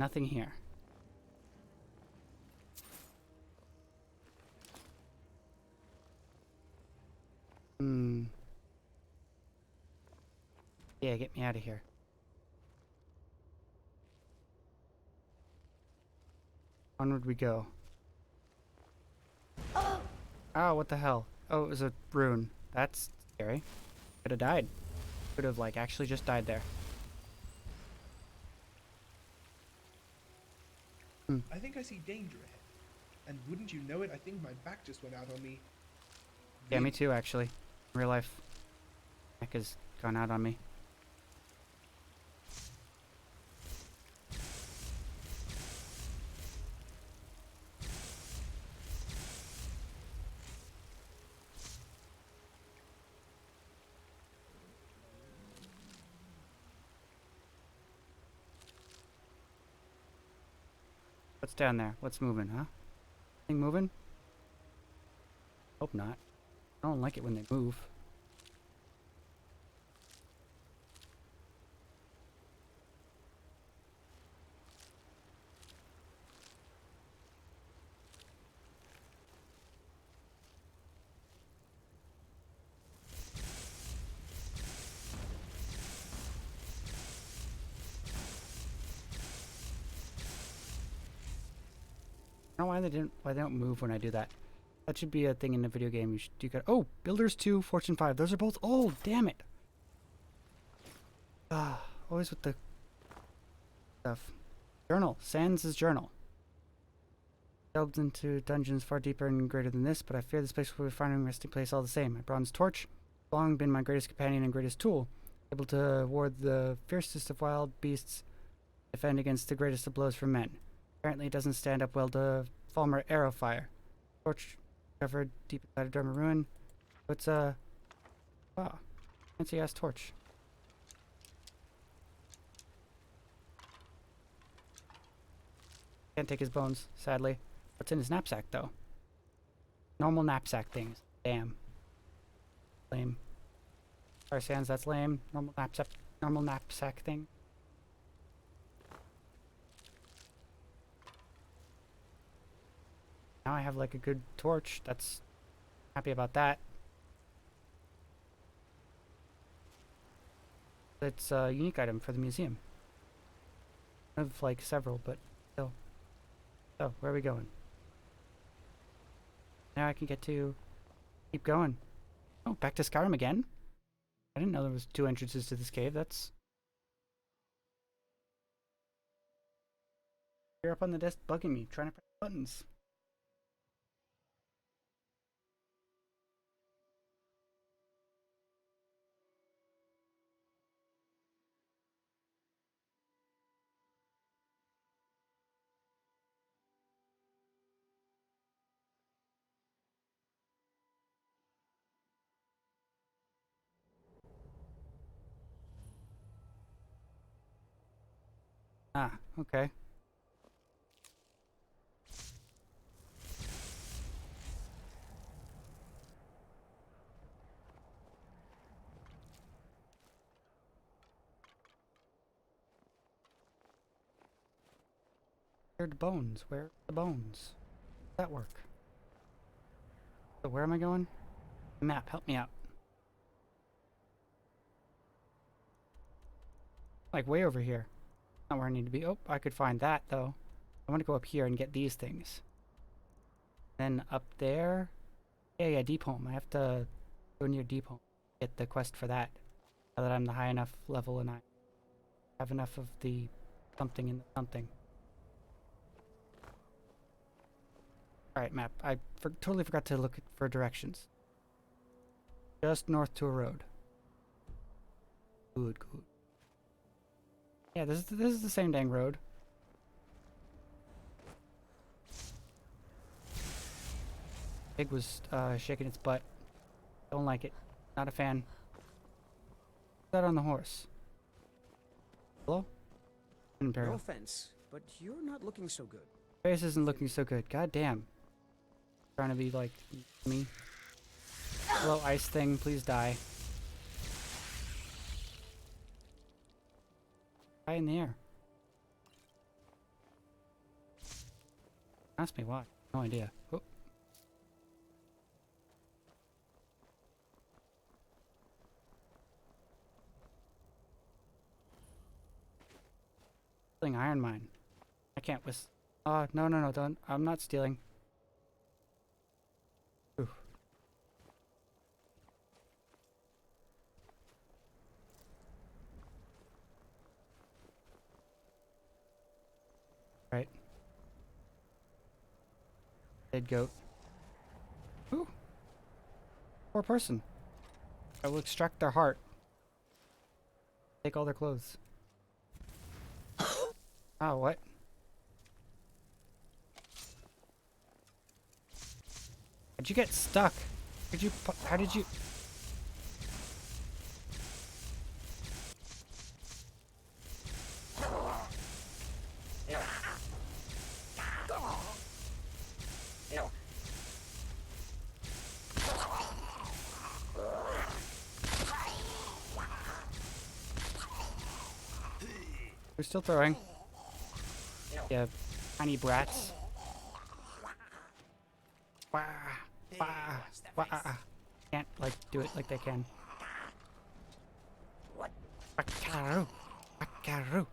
Nothing here. Hmm. Yeah, get me out of here. Onward we go. Oh, what the hell? Oh, it was a rune. That's scary. Could have died. Could have, like, actually just died there. I think I see danger ahead. And wouldn't you know it, I think my back just went out on me. Yeah, me too, actually. Real life. Neck has gone out on me. What's down there? What's moving, huh? Thing moving? Hope not. I don't like it when they move. I don't know why they don't move when I do that. That should be a thing in a video game. You got Builders 2, Fortune 5. Those are both old. Damn it. Ah, always with the stuff. Journal. Sans' journal. Delved into dungeons far deeper and greater than this, but I fear this place will be finding a resting place all the same. My bronze torch, long been my greatest companion and greatest tool, able to ward the fiercest of wild beasts, defend against the greatest of blows from men. Apparently it doesn't stand up well to Falmer arrow fire. Torch covered deep inside a dormant ruin. What's wow, fancy ass torch. Can't take his bones, sadly. What's in his knapsack though? Normal knapsack things. Damn. Lame. Sorry, Sans, that's lame. Normal knapsack thing. Now I have like a good torch. That's happy about that. It's a unique item for the museum. I have like several, but still. So, where are we going? Now I can get to keep going. Oh, back to Skyrim again? I didn't know there was 2 entrances to this cave. That's... You're up on the desk bugging me, trying to press buttons. Ah, okay. Where are the bones? Where are the bones? Does that work? So where am I going? Map, help me out. Like way over here. Not where I need to be. Oh, I could find that though. I want to go up here and get these things. Then up there. Yeah, Deep Home. I have to go near Deep Home. Get the quest for that. Now that I'm the high enough level and I have enough of the something in the something. Alright, map. I totally forgot to look for directions. Just north to a road. Good. Yeah, this is the same dang road. Pig was shaking its butt. Don't like it. Not a fan. What's that on the horse? Hello? Imperial. No offense, but you're not looking so good. Face isn't looking so good. God damn. Trying to be like me. Hello, ice thing. Please die. Die in the air. Ask me why. No idea. Oh. Stealing iron mine. I can't no, don't. I'm not stealing. Ooh. Right. Dead goat. Ooh. Poor person. I will extract their heart. Take all their clothes. Oh, what? How'd you get stuck? How did you? We're still throwing. Yeah, tiny brats. Wah, wah, wah. Can't like do it like they can. Wakaru, wakaru.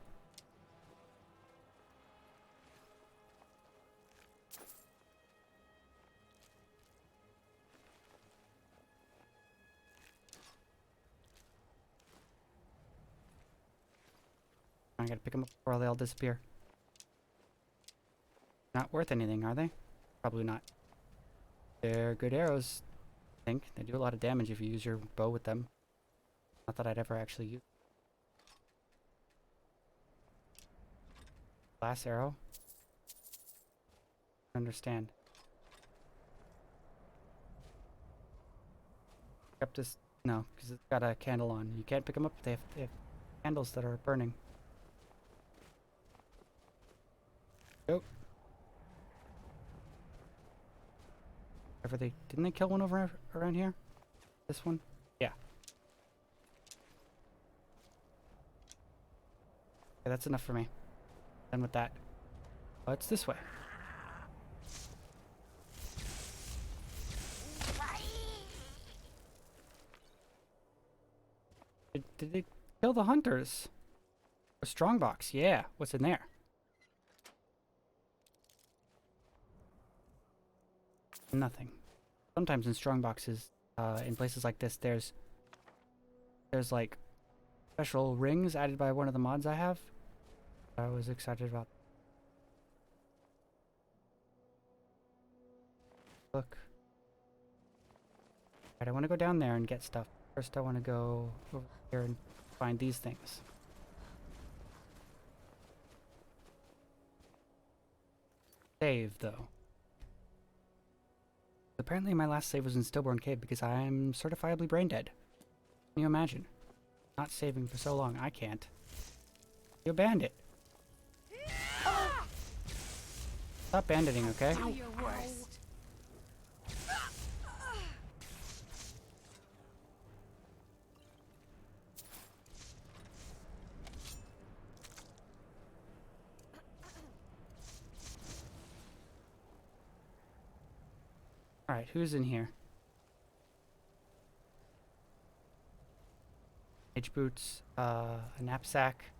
I gotta pick them up before they all disappear. Not worth anything, are they? Probably not. They're good arrows, I think. They do a lot of damage if you use your bow with them. Not that I'd ever actually use. Glass arrow. Understand. Up this. No, because it's got a candle on. You can't pick them up if they have candles that are burning. Nope. Didn't they kill one over around here? This one? Yeah. Okay, that's enough for me. Done with that. Oh, it's this way. Did they kill the hunters? A strongbox, yeah. What's in there? Nothing. Sometimes in strong boxes, in places like this, there's like special rings added by one of the mods I have. I was excited about. Look. Alright, I want to go down there and get stuff. First, I want to go over here and find these things. Save, though. Apparently my last save was in Stillborn Cave because I'm certifiably brain dead. Can you imagine? Not saving for so long. I can't. You a bandit. Stop banditing, okay? Do your worst. Alright, who's in here? Mage boots, a knapsack.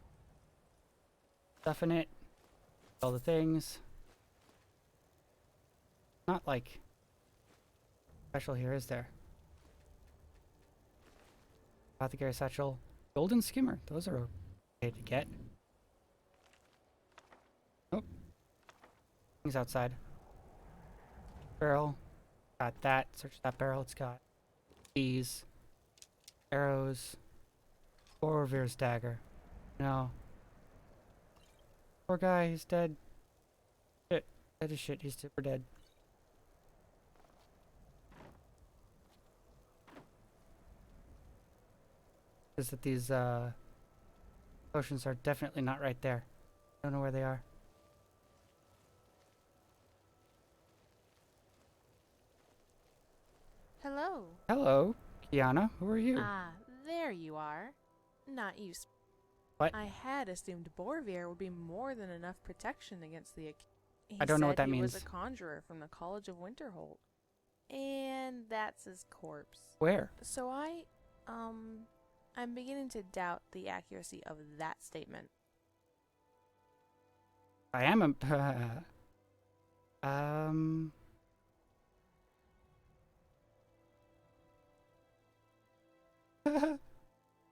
Stuff in it. All the things. Not like special here, is there? Apothecary satchel. Golden skimmer. Those are okay to get. Nope. Things outside. Barrel. Got that. Search that barrel. It's got these. Arrows. Borvir's dagger. No. Poor guy. He's dead. Shit. Dead as shit. He's super dead. Is that these potions are definitely not right there. I don't know where they are. Hello. Hello, Kiana. Who are you? Ah, there you are. Not you. What? I had assumed Borvir would be more than enough protection against the. I don't know what that He means. was a conjurer from the College of Winterhold, and that's his corpse. Where? So I'm beginning to doubt the accuracy of that statement. I am a.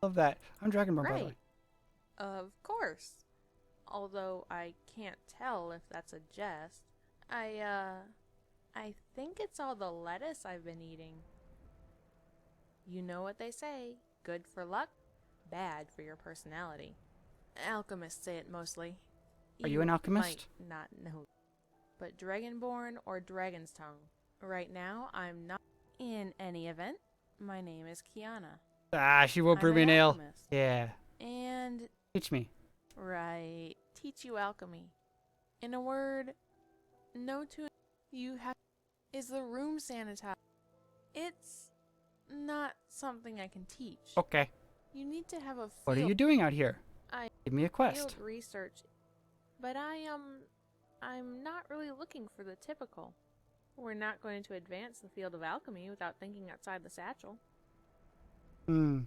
Love that. I'm Dragonborn, by the way. Right. Of course. Although I can't tell if that's a jest. I think it's all the lettuce I've been eating. You know what they say. Good for luck, bad for your personality. Alchemists say it mostly. Are you an alchemist? Might not know. But Dragonborn or Dragon's Tongue. Right now, I'm not. In any event, my name is Kiana. Ah, she will brew I'm me an an ale. alchemist. Yeah. And Teach me. right, teach you alchemy. In a word, no tune you have is the room sanitizer. It's not something I can teach. Okay. You need to have a field. What are you doing out here? I Give me a quest. field research, but I'm not really looking for the typical. We're not going to advance the field of alchemy without thinking outside the satchel. Hmm.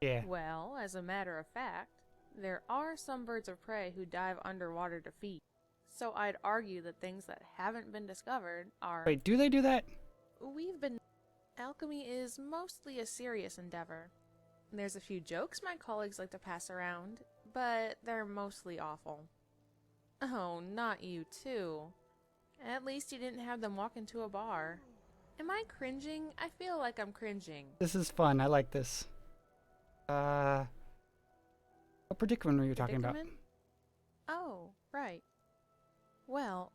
Yeah. Well, as a matter of fact, there are some birds of prey who dive underwater to feed. So I'd argue that things that haven't been discovered are... Wait, do they do that? We've been... Alchemy is mostly a serious endeavor. There's a few jokes my colleagues like to pass around, but they're mostly awful. Oh, not you too. At least you didn't have them walk into a bar. Am I cringing? I feel like I'm cringing. This is fun. I like this. What predicament were you talking about? Predicament? Oh, right. Well,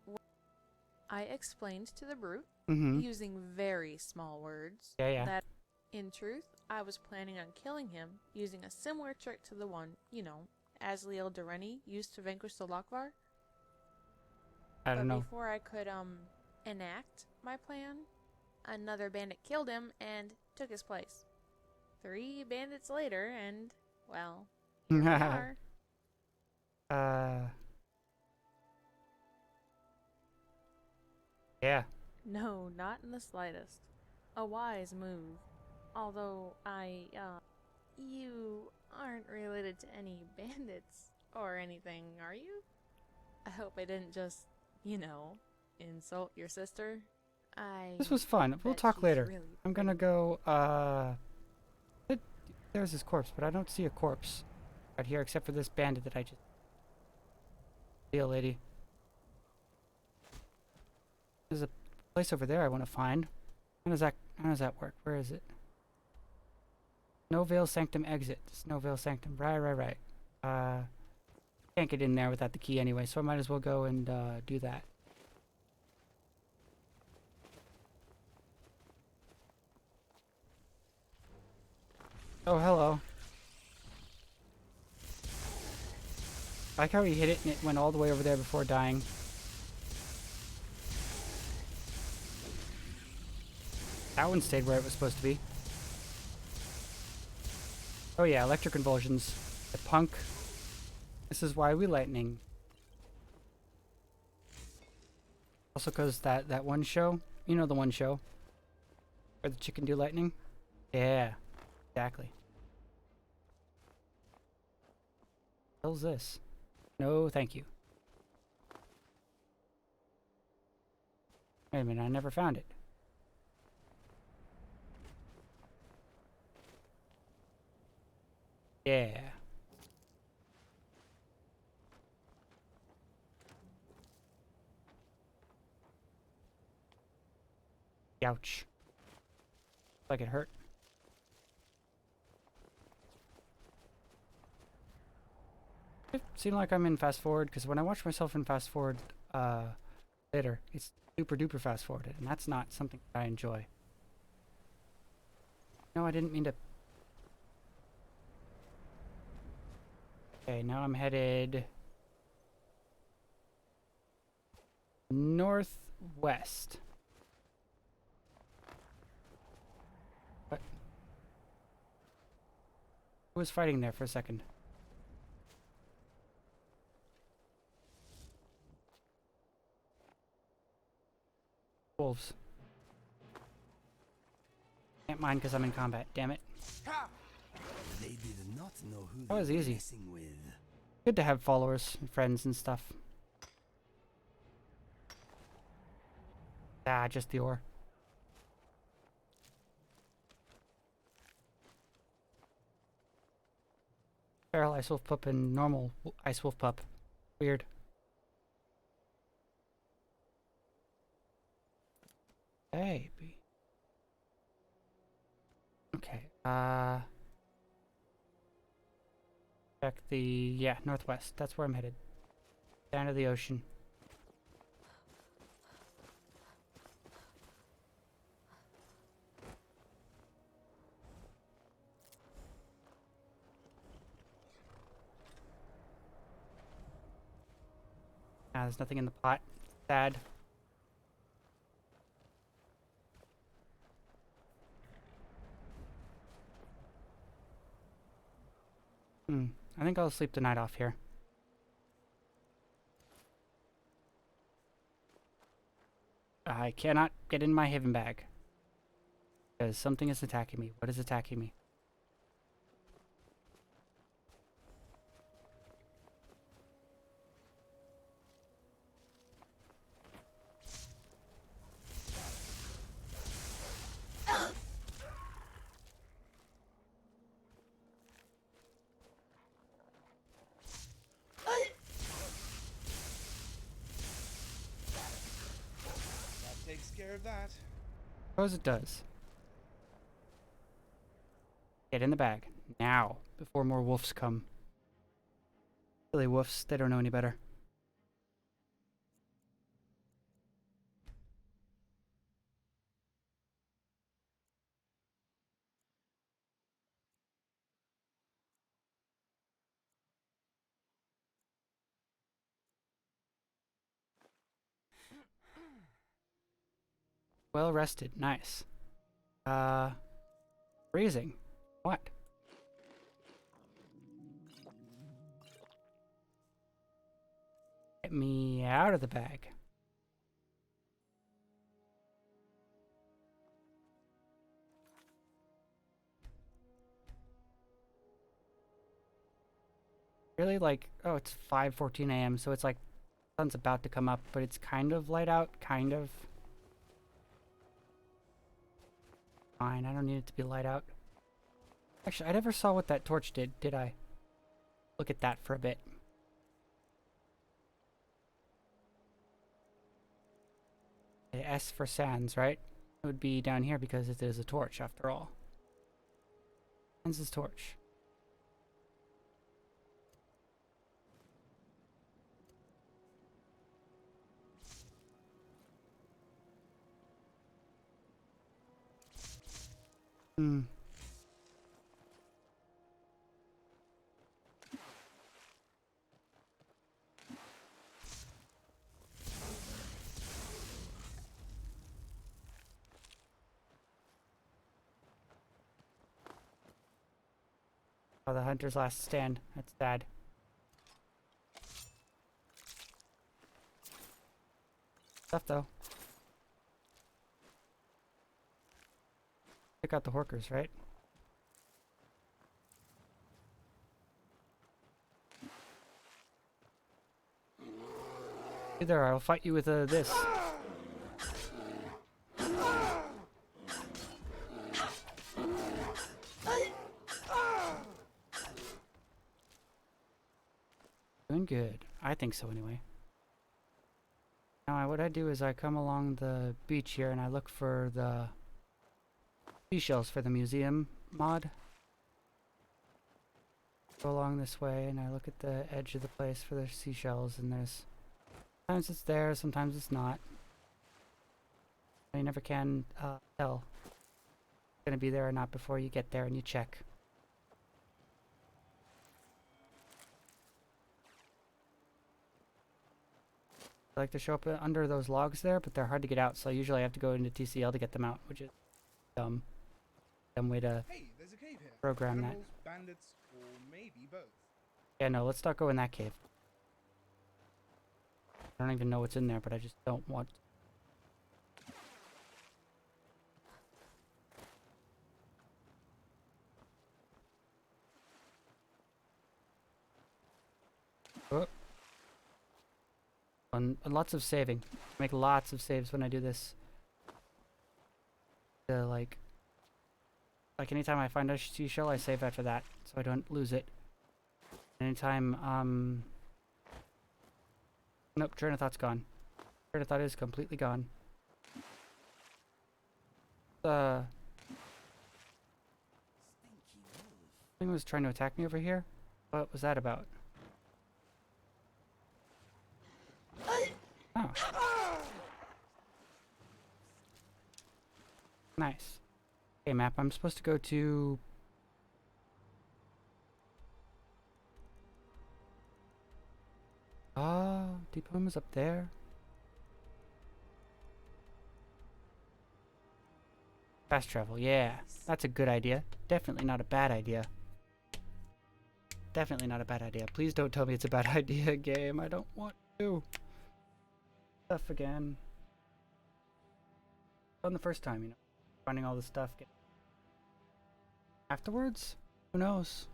I explained to the brute, Mm-hmm. using very small words, Yeah. that in truth, I was planning on killing him using a similar trick to the one, Asliel Dureni used to vanquish the Lokvar. I don't But know. before I could, enact my plan, another bandit killed him and took his place. 3 bandits later, and, well, here we are. Yeah. No, not in the slightest. A wise move. Although you aren't related to any bandits or anything, are you? I hope I didn't just, insult your sister. This was fun. We'll bet talk she's later. really I'm gonna go, there's his corpse, but I don't see a corpse right here except for this bandit that I just... Deal, lady. There's a place over there I want to find. How does that work? Where is it? No Veil Sanctum exit. Snow Veil Sanctum. Right. Can't get in there without the key anyway, so I might as well go and do that. Oh, hello. I like how he hit it and it went all the way over there before dying. That one stayed where it was supposed to be. Oh yeah, electric convulsions. The punk. This is why we lightning. Also because that one show, you know the one show where the chicken do lightning? Yeah, exactly. What the hell's this? No, thank you. Wait a minute, I never found it. Yeah. Ouch. Like it hurt. It seemed like I'm in fast forward because when I watch myself in fast forward later, it's super duper fast forwarded, and that's not something that I enjoy. No, I didn't mean to. Okay, now I'm headed northwest. What? Who was fighting there for a second? Wolves. Can't mind because I'm in combat, damn it. They did not know who That was they were easy. messing with. Good to have followers and friends and stuff. Ah, just the ore. Feral Ice Wolf Pup and normal Ice Wolf Pup. Weird. Baby. Okay, check the, yeah, northwest. That's where I'm headed. Down to the ocean. Ah, there's nothing in the pot. Sad. I think I'll sleep the night off here. I cannot get in my haven bag. Because something is attacking me. What is attacking me? That takes care of that. Suppose it does. Get in the bag. Now. Before more wolves come. Silly wolves. They don't know any better. Well rested. Nice. Freezing. What? Get me out of the bag. Really, like, oh, it's 5:14 a.m., so it's like sun's about to come up, but it's kind of light out, kind of. Fine, I don't need it to be light out. Actually, I never saw what that torch did I? Look at that for a bit. The S for sands, right? It would be down here because it is a torch, after all. Sands' torch. Oh, the hunter's last stand. That's sad. Stuff though. Pick out the horkers, right? Either I'll fight you with this. Doing good. I think so anyway. Now what I do is I come along the beach here and I look for the seashells for the museum mod. Go along this way and I look at the edge of the place for the seashells, and there's sometimes it's there, sometimes it's not. You never can tell if it's gonna be there or not before you get there and you check. I like to show up under those logs there, but they're hard to get out, so usually I have to go into TCL to get them out, which is dumb. Dumb way to Hey, there's a cave here. program that. Animals, bandits, or maybe both. Yeah, no, let's not go in that cave. I don't even know what's in there, but I just don't want. Oh. And lots of saving. Make lots of saves when I do this. Like anytime I find a seashell, I save after that, so I don't lose it. Anytime, nope, train of thought's gone. Train of thought is completely gone. Thing was trying to attack me over here. What was that about? Oh. Nice. Okay, map. I'm supposed to go to... Deep Home is up there. Fast travel, yeah. That's a good idea. Definitely not a bad idea. Definitely not a bad idea. Please don't tell me it's a bad idea, game. I don't want to. Stuff again. Done the first time, you know. Finding all the stuff. Afterwards? Who knows?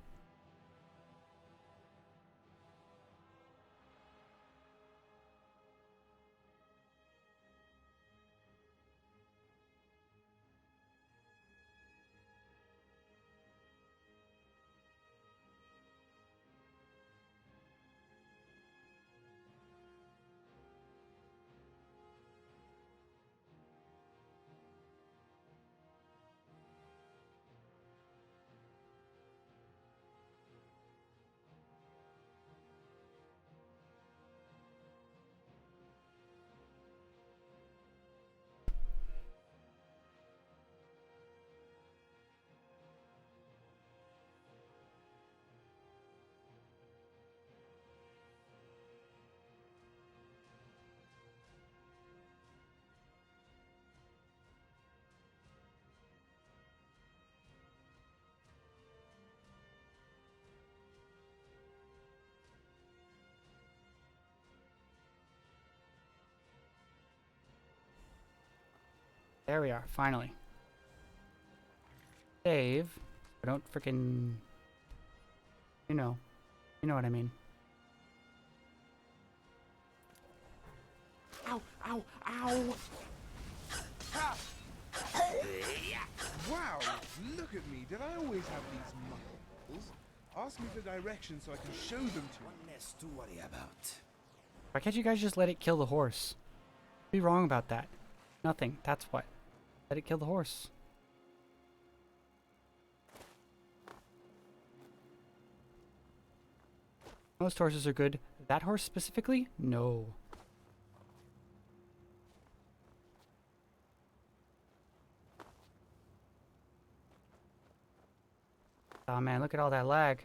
There we are, finally. Save. I don't freaking... You know what I mean. Ow, ow, ow! Wow, look at me. Did I always have these muscles? Ask me for directions so I can show them to you. One less to worry about. Why can't you guys just let it kill the horse? What'd be wrong about that? Nothing, that's what. Let it kill the horse. Most horses are good. That horse specifically? No. Oh man, look at all that lag.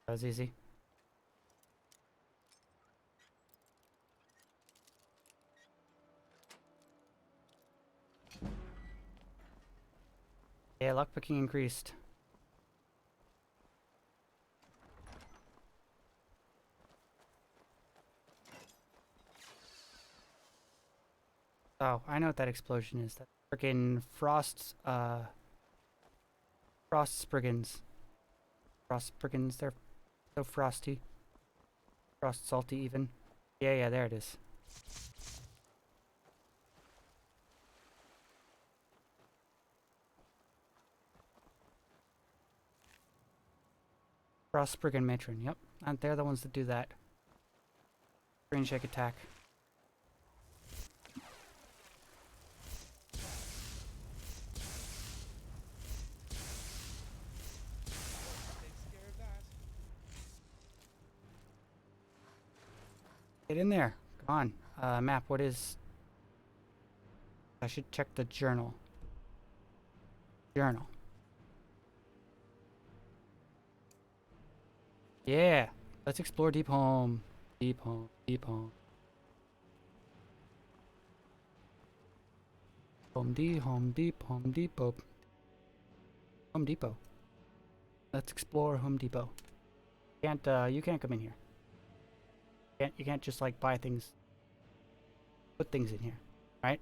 That was easy. Yeah, lockpicking increased. Oh, I know what that explosion is. That freaking frost spriggans. Frost spriggans, they're so frosty. Frost salty even. Yeah, there it is. Frost spriggan matron, yep. And they're the ones that do that. Green shake attack. Get in there. Come on. Map, what is... I should check the journal. Journal. Yeah. Let's explore Deep Home. Deep Home. Deep Home. Home Depot. Home Depot. Let's explore Home Depot. You can't come in here. You can't just like buy things. Put things in here. Right?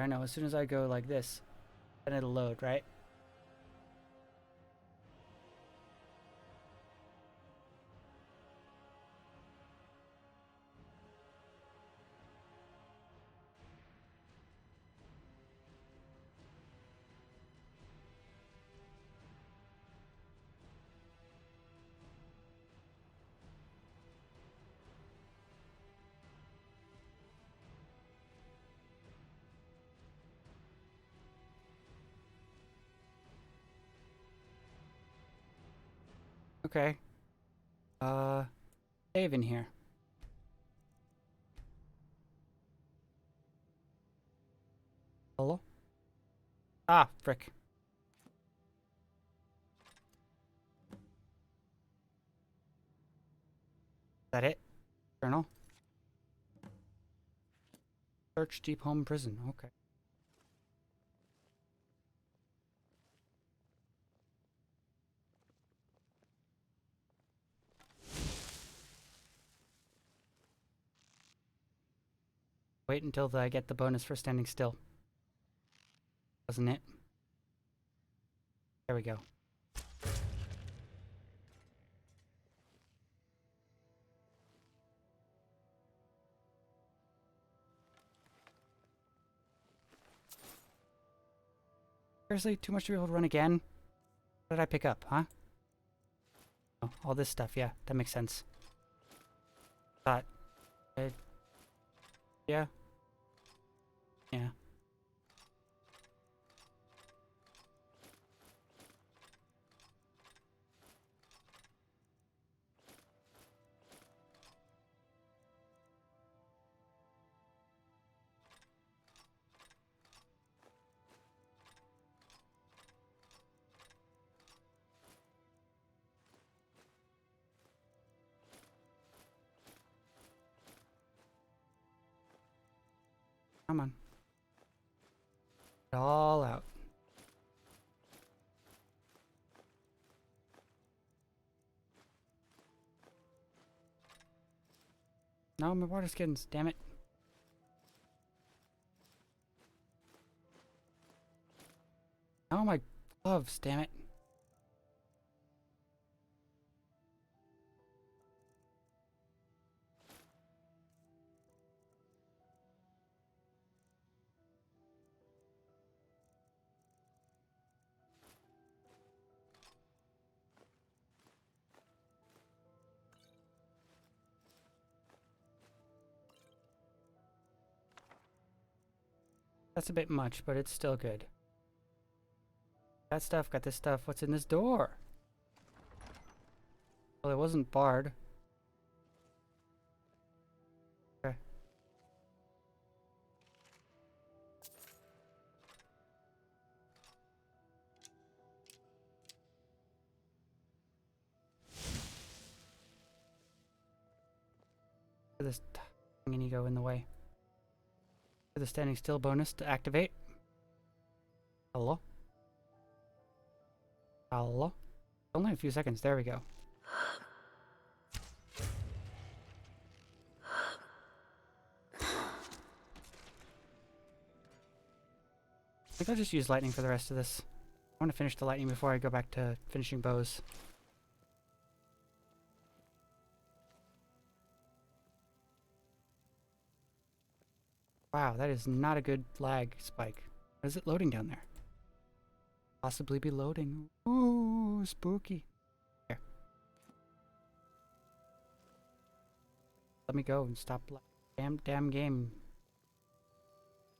I know, as soon as I go like this, then it'll load, right? Okay. Save in here. Hello? Ah, frick. Is that it? Journal? Search Deep Home Prison. Okay. Wait until I get the bonus for standing still. Wasn't it? There we go. Seriously? Too much to be able to run again? What did I pick up, huh? Oh, all this stuff, yeah. That makes sense. Thought... yeah. Yeah. Come on. Get all out. No, my water skins, damn it. No, my gloves, damn it. That's a bit much, but it's still good. That stuff, got this stuff. What's in this door? Well, it wasn't barred. This thingy go in the way. The standing still bonus to activate. Hello? Hello? Only a few seconds. There we go. I think I'll just use lightning for the rest of this. I want to finish the lightning before I go back to finishing bows. Wow, that is not a good lag spike. What is it loading down there? Possibly be loading. Ooh, spooky. Here. Let me go and stop. Damn game.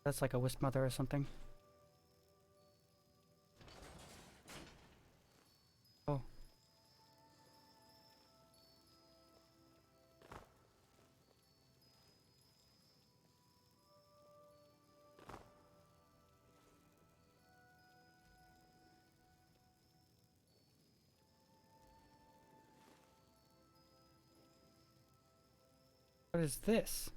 That's like a wisp mother or something. Oh. What is this?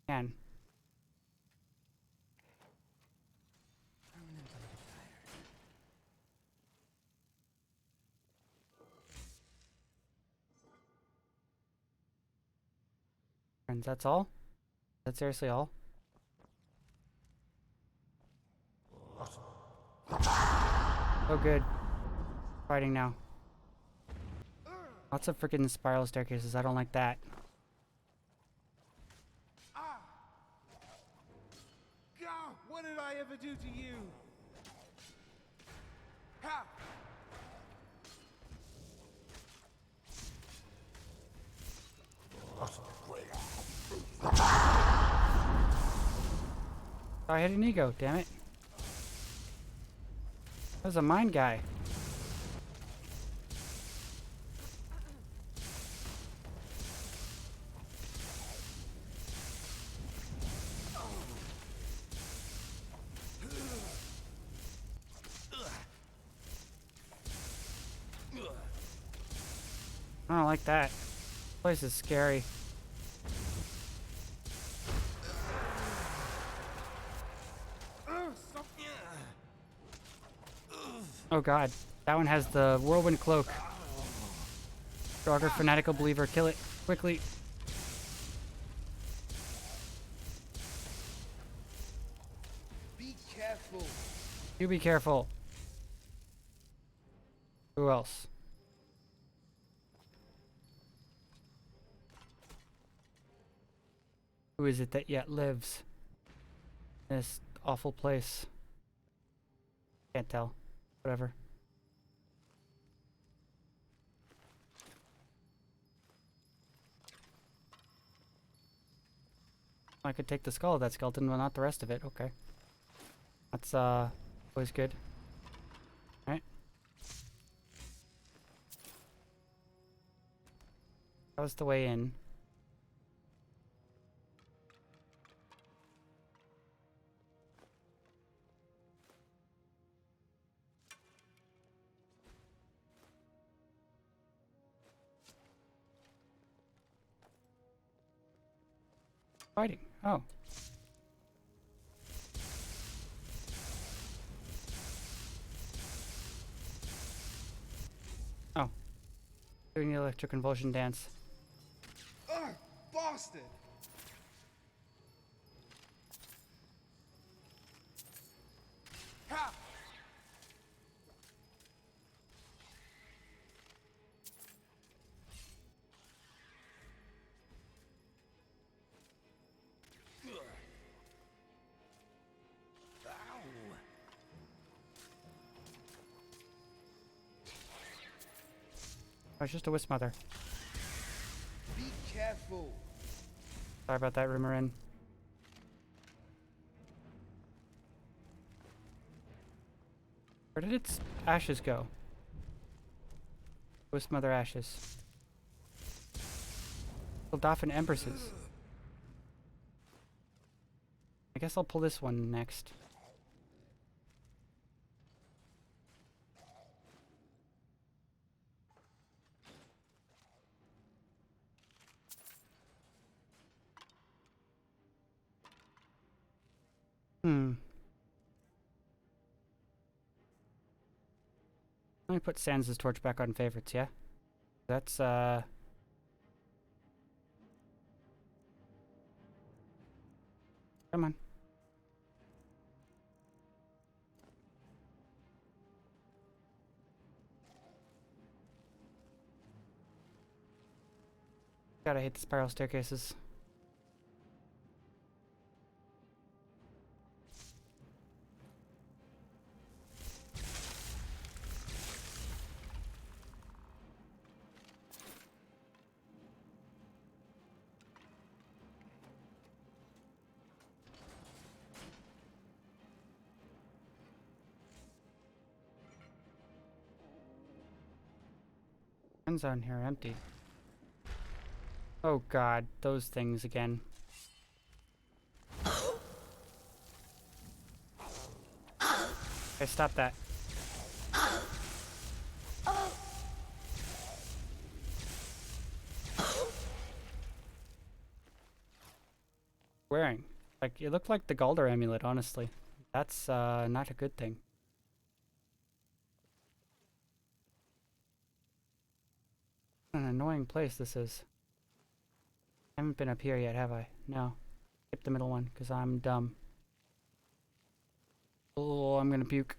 Man. Friends, that's all? That's seriously all? Oh good. Fighting now. Lots of freaking spiral staircases. I don't like that. God, what did I ever do to you? Ha! I hit an ego, damn it. That was a mine guy. I don't like that. This place is scary. Oh god. That one has the whirlwind cloak. Stronger fanatical believer. Kill it. Quickly. Be careful. You be careful. Who else? Who is it that yet lives in this awful place? Can't tell. Whatever. I could take the skull of that skeleton, but not the rest of it. Okay. That's always good. Alright. That was the way in. Fighting. Oh. Oh. Doing the electroconvulsion dance. Ugh, bastard! Ha! it's just a wisp mother. Be careful. Sorry about that, Rimmerin. Where did its ashes go? Wisp mother ashes. Dolphin Empresses. I guess I'll pull this one next. Let me put Sans' torch back on favorites, yeah? That's, Come on. God, I hate the spiral staircases. Friends on here are empty. Oh god, those things again. Okay, stop that. Wearing. Like, it looked like the Galder amulet, honestly. That's, not a good thing. What an annoying place this is. I haven't been up here yet, have I? No. Skip the middle one, because I'm dumb. Oh, I'm gonna puke.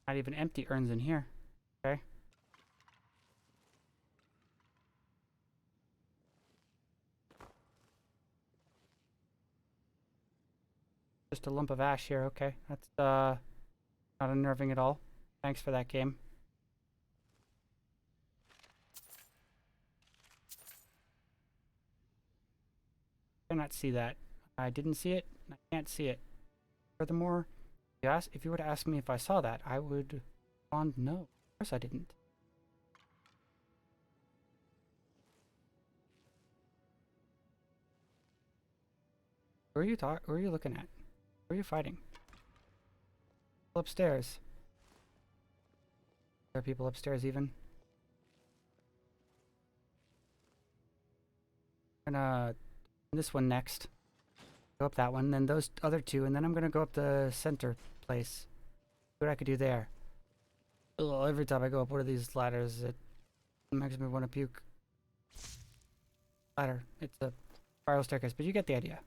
Not even empty urns in here. Okay. Just a lump of ash here, okay. That's, not unnerving at all. Thanks for that, game. I cannot see that. I didn't see it. I can't see it. Furthermore, if you were to ask me if I saw that, I would respond no. Of course I didn't. Who are you looking at? Who are you fighting? People upstairs. There are people upstairs even. I'm gonna this one next. Go up that one, then those other two, and then I'm gonna go up the center place. See what I could do there. Ugh, every time I go up one of these ladders, it makes me want to puke. Ladder. It's a spiral staircase, but you get the idea.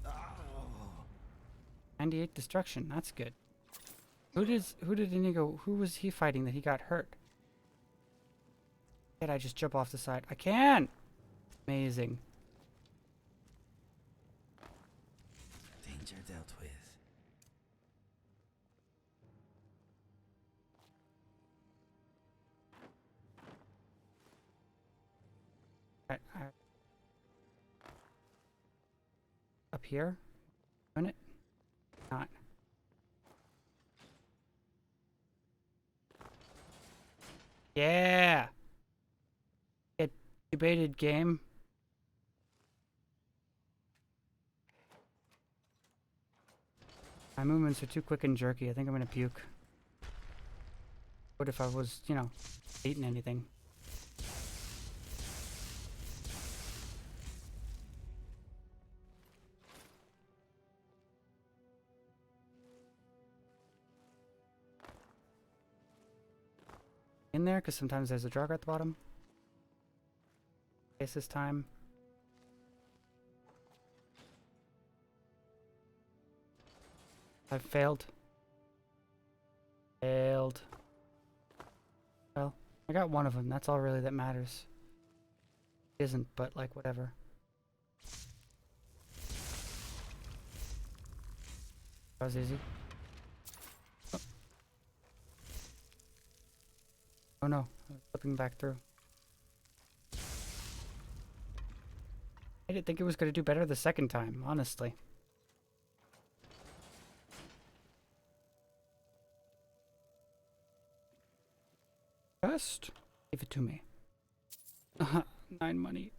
Oh. 98 destruction. That's good. Who did Inigo? Who was he fighting that he got hurt? Can't I just jump off the side? I can! Amazing. Danger dealt with. Up here? Doing it? Not. Yeah! Debated game. My movements are too quick and jerky. I think I'm gonna puke. What if I was, you know, eating anything? In there, because sometimes there's a drug at the bottom. Case this time. I've failed. Failed. Well, I got one of them. That's all really that matters. Isn't, but like whatever. That was easy. Oh, oh no, I'm flipping back through. I didn't think it was going to do better the second time, honestly. Just give it to me. 9 money.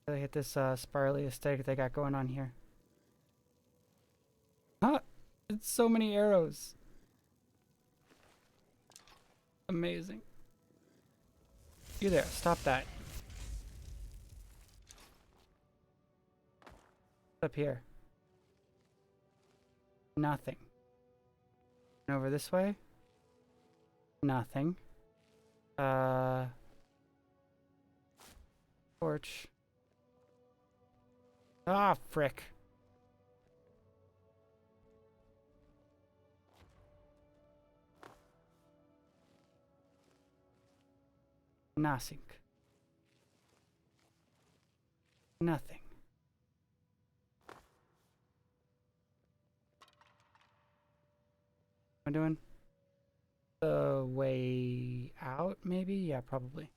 Really hit this spirally aesthetic they got going on here. Huh? It's so many arrows. Amazing. You there, stop that. Up here. Nothing. And over this way? Nothing. Torch. Ah, frick. Nothing. Nothing. What am I doing? The way out, maybe? Yeah, probably.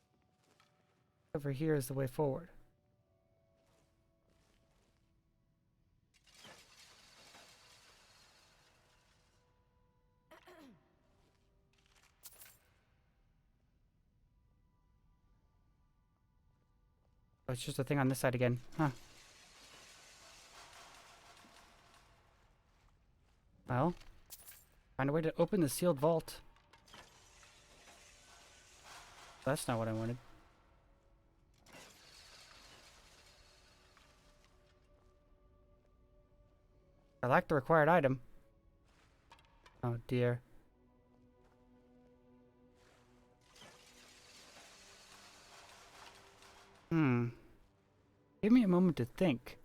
Over here is the way forward. Oh, it's just a thing on this side again. Huh. Well, find a way to open the sealed vault. That's not what I wanted. I lack the required item. Oh dear. Give me a moment to think.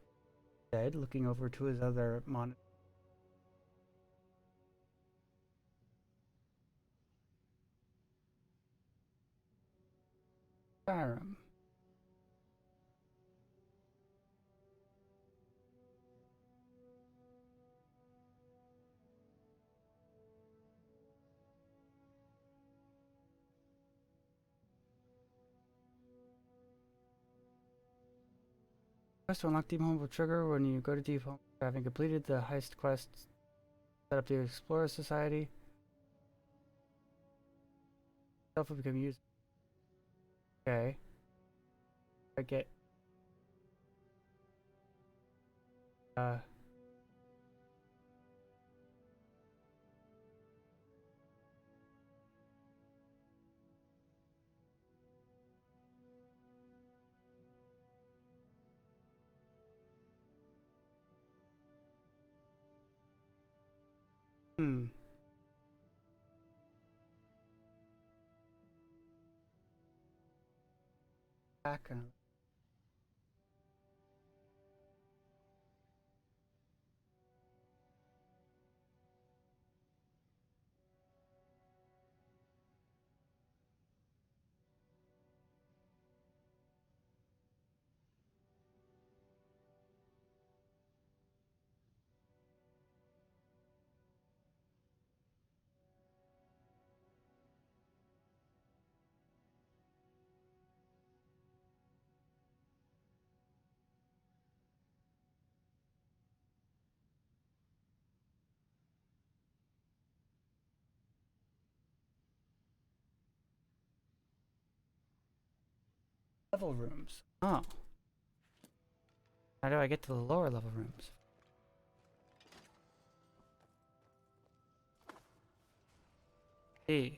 Said, looking over to his other monitor. Skyrim. Quest to unlock Deep Home will trigger when you go to Deep Home. Having completed the heist quest, set up the Explorer Society. Self will become used. Okay. I get. Hmm. Back and. level rooms. Oh. How do I get to the lower level rooms? See.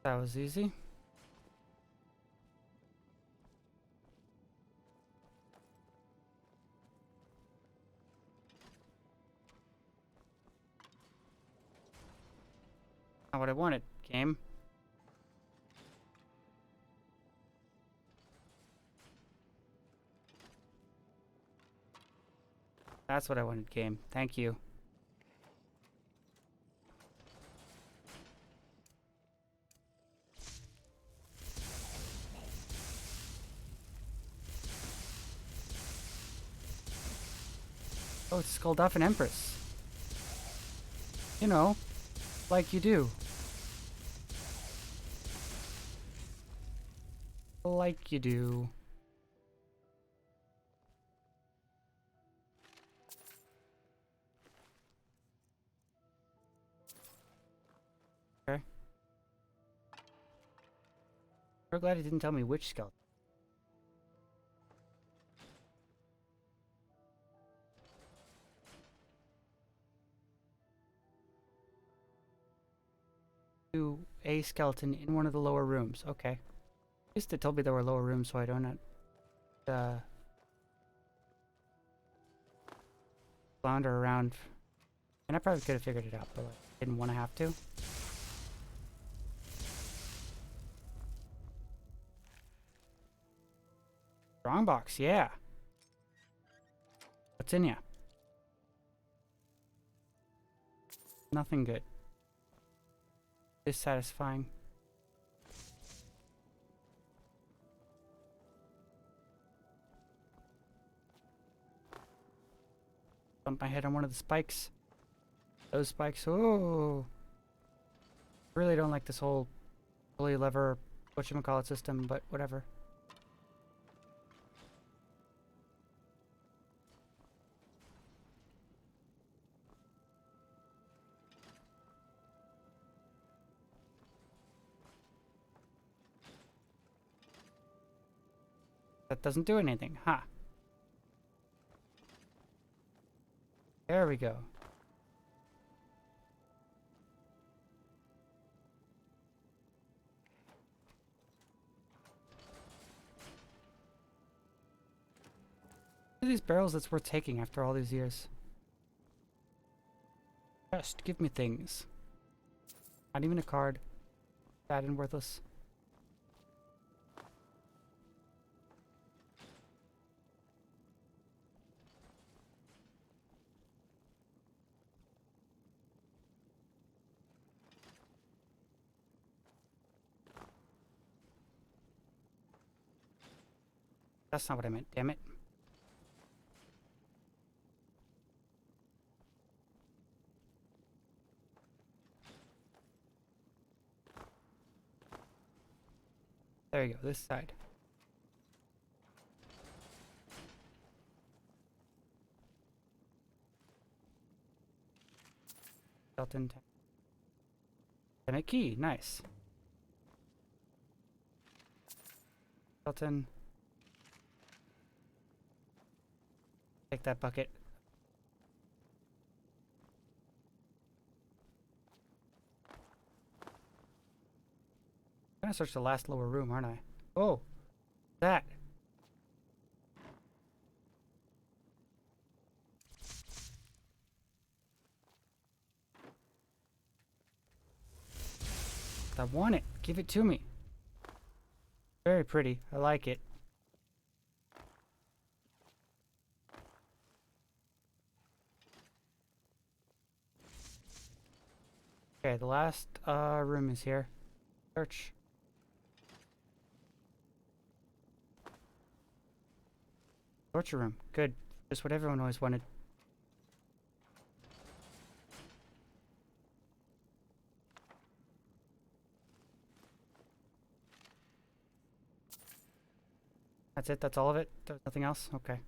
That was easy. Not what I wanted, game. That's what I wanted, game. Thank you. Oh, it's Skullduffer Empress. You know, like you do. Like you do. Okay. So glad it didn't tell me which skeleton. To a skeleton in one of the lower rooms. Okay. At least it told me there were lower rooms, so I don't flounder around. And I probably could have figured it out, but like, didn't want to have to. Strongbox, yeah. What's in ya? Nothing good. Dissatisfying. Bump my head on one of the spikes. Those spikes, oh! Really don't like this whole pulley lever, whatchamacallit system, but whatever. That doesn't do anything, huh? There we go. Look at these barrels that's worth taking after all these years. Just give me things. Not even a card. Bad and worthless. That's not what I meant, damn it. There you go, this side. Skeleton. And a key, nice. Skeleton. Take that bucket. I'm gonna search the last lower room, aren't I? Oh, that. I want it. Give it to me. Very pretty. I like it. Okay, the last room is here. Search. Torture room. Good. Just what everyone always wanted. That's it? That's all of it? There's nothing else? Okay.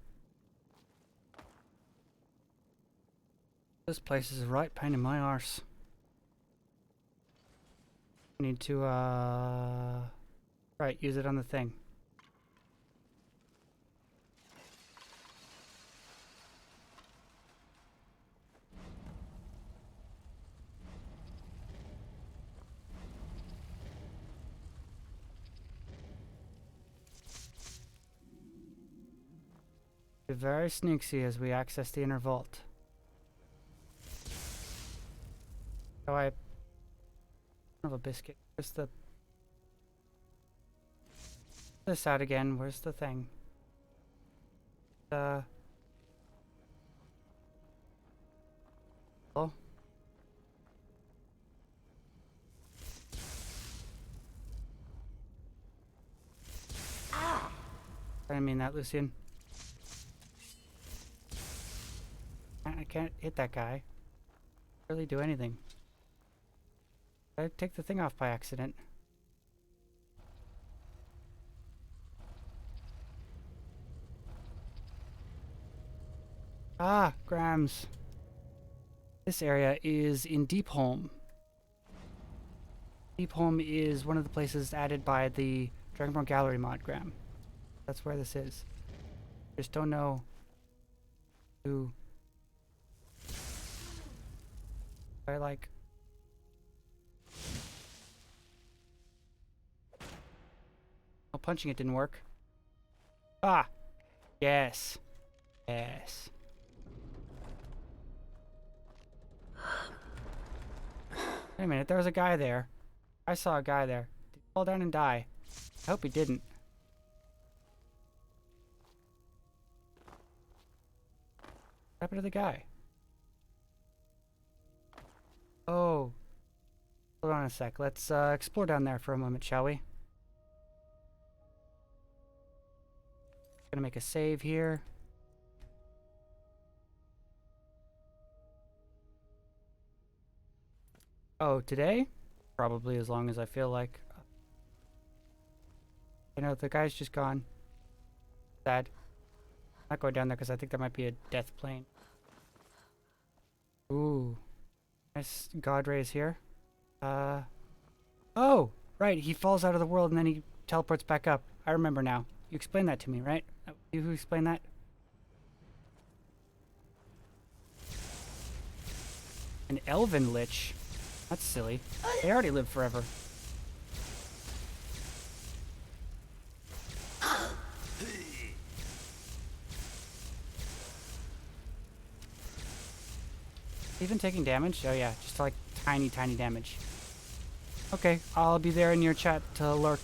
This place is a right pain in my arse. I need to, right, use it on the thing. Be very sneaky as we access the inner vault. Oh, I have a biscuit. Where's the... This out again. Where's the thing? Oh? I didn't mean that, Lucian. I can't hit that guy. Really do anything. I take the thing off by accident. Ah, Grams. This area is in Deepholm. Deepholm is one of the places added by the Dragonborn Gallery mod, Graham. That's where this is. Just don't know who. I like. Oh, punching it didn't work. Ah! Yes. Yes. Wait a minute, there was a guy there. I saw a guy there. Did he fall down and die? I hope he didn't. What happened to the guy? Oh. Hold on a sec. Let's explore down there for a moment, shall we? Gonna make a save here. Oh, today? Probably as long as I feel like. I know the guy's just gone. Sad. I'm not going down there because I think there might be a death plane. Ooh. Nice god rays here. Oh! Right, he falls out of the world and then he teleports back up. I remember now. You explained that to me, right? You who explained that? An elven lich? That's silly. They already live forever. Even taking damage? Oh yeah, just like tiny, tiny damage. Okay, I'll be there in your chat to lurk.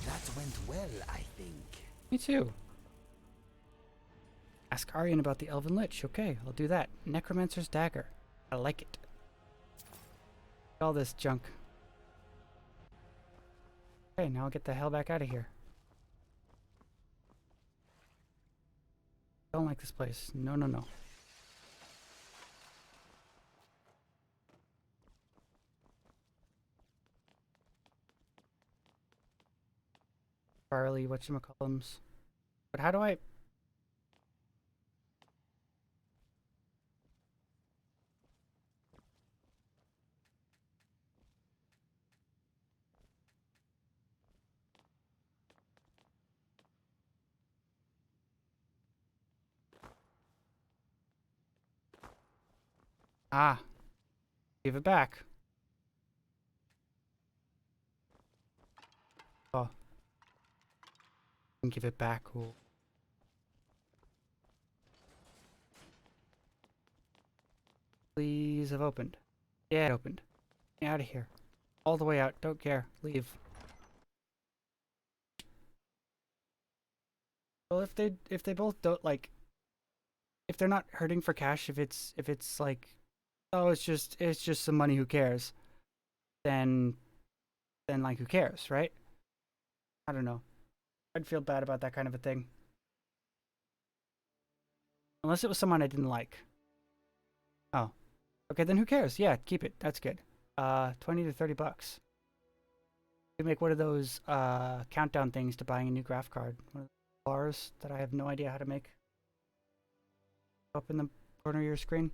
That went well, I think. Me too. Ask Aryan about the Elven Lich. Okay, I'll do that. Necromancer's Dagger. I like it. All this junk. Okay, now I'll get the hell back out of here. Don't like this place. No, no, no. Charlie, whatchamacallums. But how do I... Ah. Give it back. Oh. Give it back. Cool. Please have opened. Yeah, it opened. Get out of here. All the way out. Don't care. Leave. Well, if they both don't like, if they're not hurting for cash, if it's like, oh, it's just some money. Who cares? Then like, who cares, right? I don't know. I'd feel bad about that kind of a thing. Unless it was someone I didn't like. Oh. Okay, then who cares? Yeah, keep it. That's good. 20 to 30 bucks. You can make one of those countdown things to buying a new graph card. One of those bars that I have no idea how to make. Up in the corner of your screen.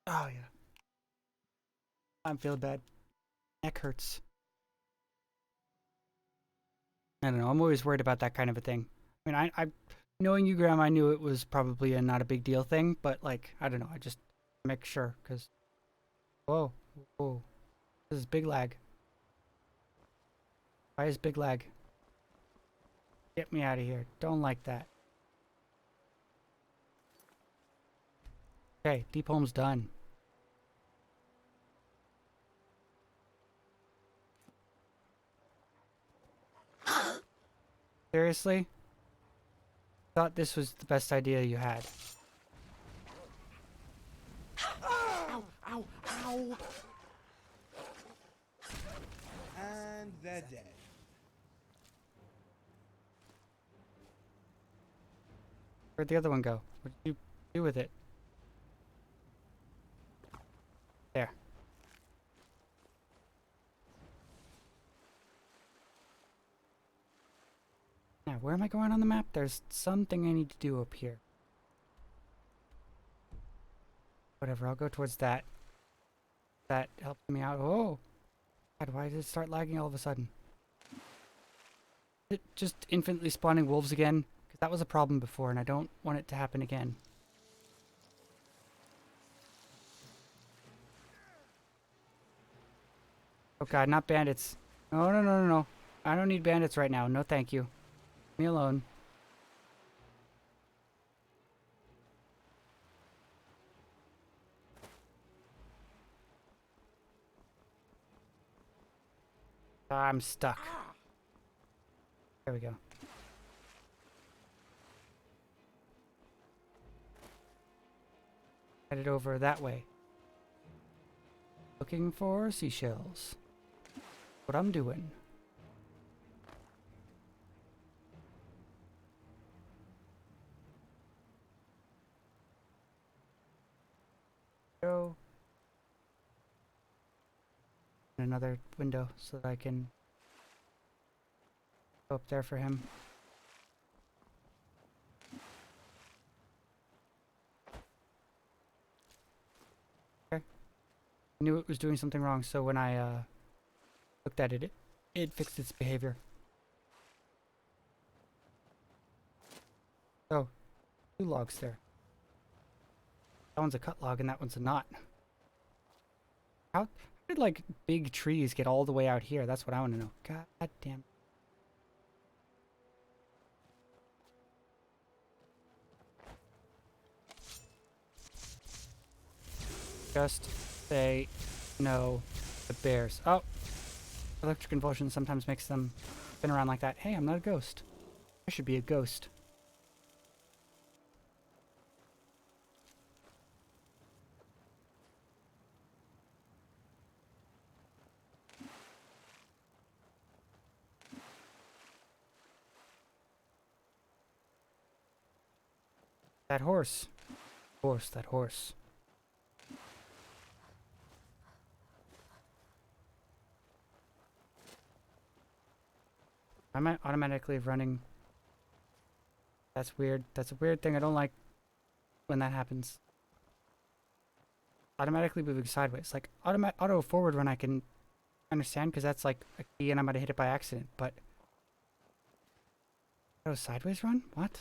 Oh yeah. I'm feeling bad. Neck hurts. I don't know. I'm always worried about that kind of a thing. I mean, I knowing you, Graham, I knew it was probably a not a big deal thing, but like, I don't know. I just make sure because. Whoa, whoa, this is big lag. Why is big lag? Get me out of here. Don't like that. Okay, deep home's done. Seriously? Thought this was the best idea you had. Ow! Ow! Ow! And they're dead. Where'd the other one go? What did you do with it? There. Now, where am I going on the map? There's something I need to do up here. Whatever, I'll go towards that. That helped me out. Oh! God, why did it start lagging all of a sudden? Is it just infinitely spawning wolves again? Because that was a problem before, and I don't want it to happen again. Oh god, not bandits. No, no, no, no, no. I don't need bandits right now. No, thank you. Leave me alone. I'm stuck. There we go. Headed over that way. Looking for seashells. What I'm doing. Go. Another window so that I can go up there for him. Okay. I knew it was doing something wrong, so when I looked at it, it fixed its behavior. Oh, 2 logs there. That one's a cut log and that one's a knot. How did like big trees get all the way out here? That's what I want to know. God damn. Just say no to bears. Oh, electric convulsion sometimes makes them spin around like that. Hey, I'm not a ghost. I should be a ghost. That horse. Horse, that horse. Am I automatically running? That's weird. That's a weird thing. I don't like when that happens. Automatically moving sideways. Like auto forward run I can understand because that's like a key and I'm gonna hit it by accident, but auto sideways run? What?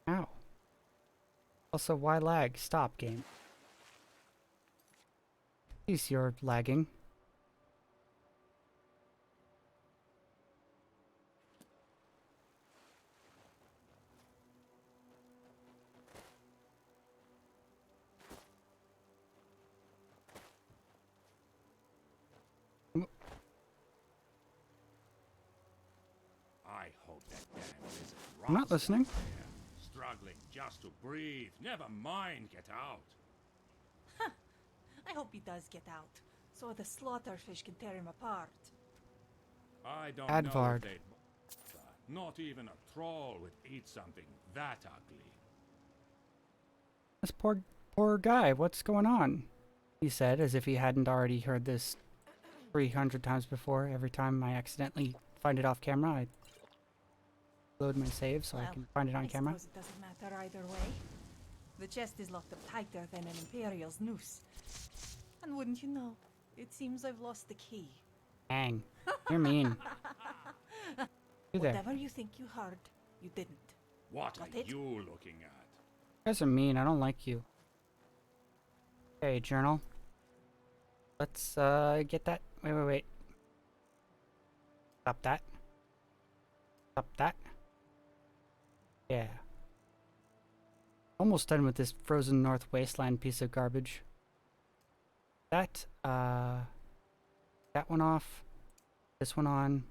Ow. Also, why lag? Stop, game. Please, you're lagging. I'm not listening. Struggling just to breathe. Never mind, get out. I hope he does get out, so the slaughterfish can tear him apart. I don't know if Advard. they'd not even a troll would eat something that ugly. This poor guy, what's going on? He said, as if he hadn't already heard this 300 times before. Every time I accidentally find it off camera, I load my save so I Well, can find it on I camera. suppose it doesn't matter either way. The chest is locked up tighter than an Imperial's noose. And wouldn't you know, it seems I've lost the key. Dang. You're mean. You there. Whatever you think you heard, you didn't. What Got are it? you looking at? You guys are mean. I don't like you. Okay, journal. Let's get that. Wait. Stop that. Stop that. Yeah. Almost done with this frozen north wasteland piece of garbage. That one off. This one on.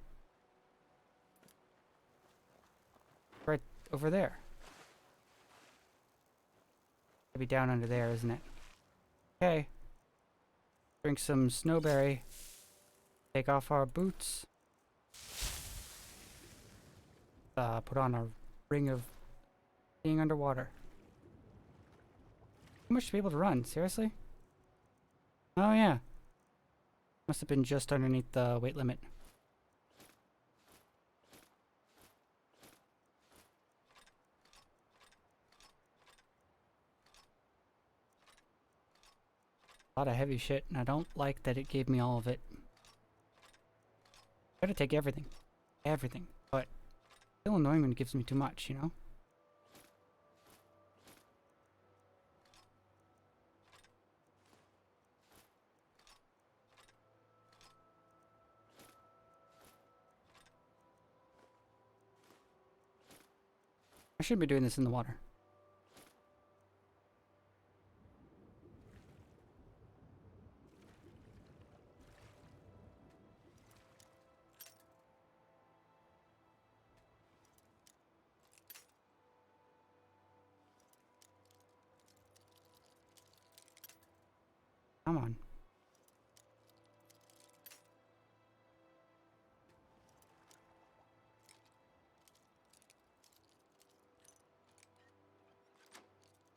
Right over there. Maybe down under there, isn't it? Okay. Drink some snowberry. Take off our boots. Put on a ring of being underwater. Too much to be able to run, seriously? Oh yeah. Must have been just underneath the weight limit. A lot of heavy shit, and I don't like that it gave me all of it. Gotta take everything. Everything. But it's still annoying when it gives me too much, you know? I shouldn't be doing this in the water. Come on.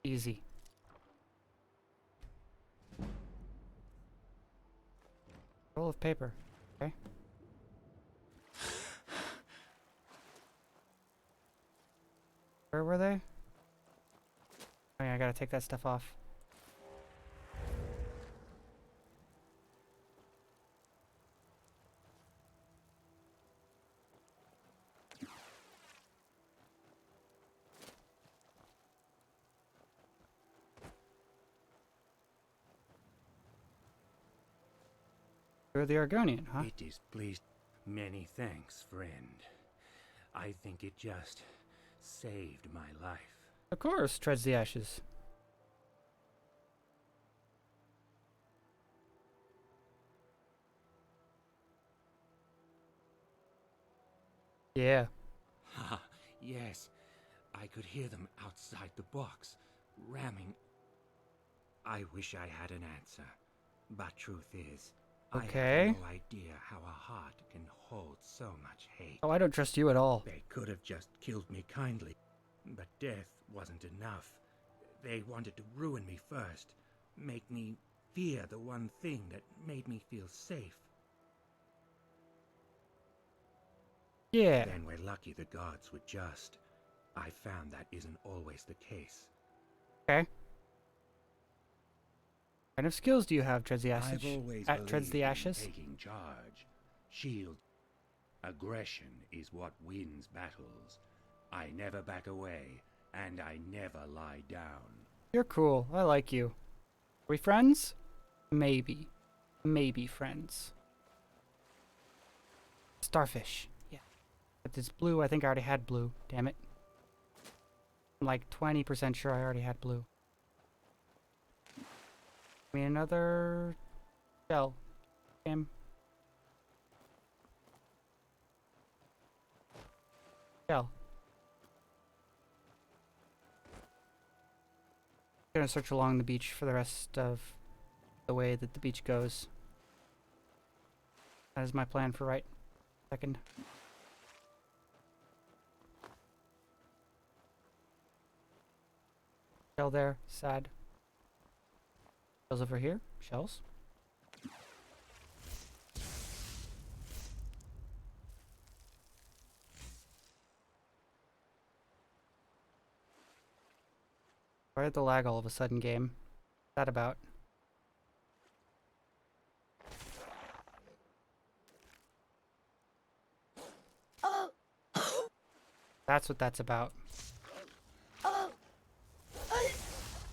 Easy. Roll of paper. Okay. Where were they? Oh yeah, I gotta take that stuff off. You're the Argonian, huh? It is pleased. Many thanks, friend. I think it just saved my life. Of course, treads the ashes. Yeah. Ha! Yes, I could hear them outside the box, ramming. I wish I had an answer, but truth is, Okay. I have no idea how a heart can hold so much hate. Oh, I don't trust you at all. They could have just killed me kindly, but death wasn't enough. They wanted to ruin me first, make me fear the one thing that made me feel safe. Yeah. Then we're lucky the gods were just. I found that isn't always the case. Okay. What kind of skills do you have, treads the I've ashes? always Treads the believed in ashes? taking charge. Shield. Aggression is what wins battles. I never back away, and I never lie down. You're cool. I like you. Are we friends? Maybe. Maybe friends. Starfish. Yeah. But it's blue. I think I already had blue. Damn it. I'm like 20% sure I already had blue. Give me another shell. Damn. Shell. Gonna search along the beach for the rest of the way that the beach goes. That is my plan for right second. Shell there, sad. Shells over here, shells. Why did the lag all of a sudden, game? What's that about? That's what that's about. All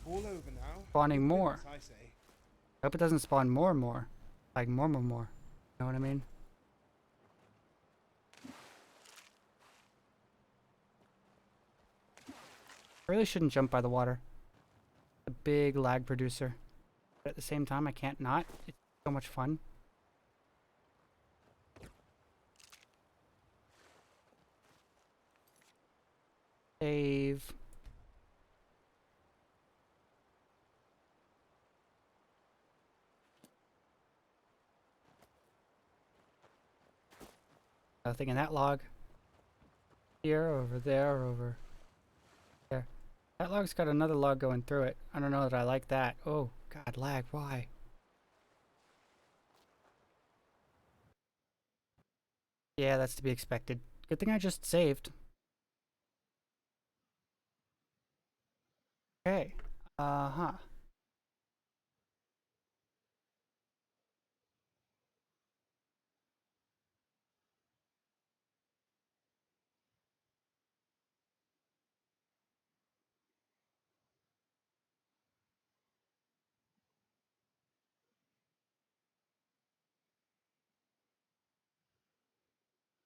over now. Spawning Good more. riddance, I say. I hope it doesn't spawn more and more. Like more. You know what I mean? I really shouldn't jump by the water. A big lag producer. But at the same time, I can't not. It's so much fun. Save. Nothing in that log. Here, over there, over there. That log's got another log going through it. I don't know that I like that. Oh, God, lag, why? Yeah, that's to be expected. Good thing I just saved. Okay. Uh-huh.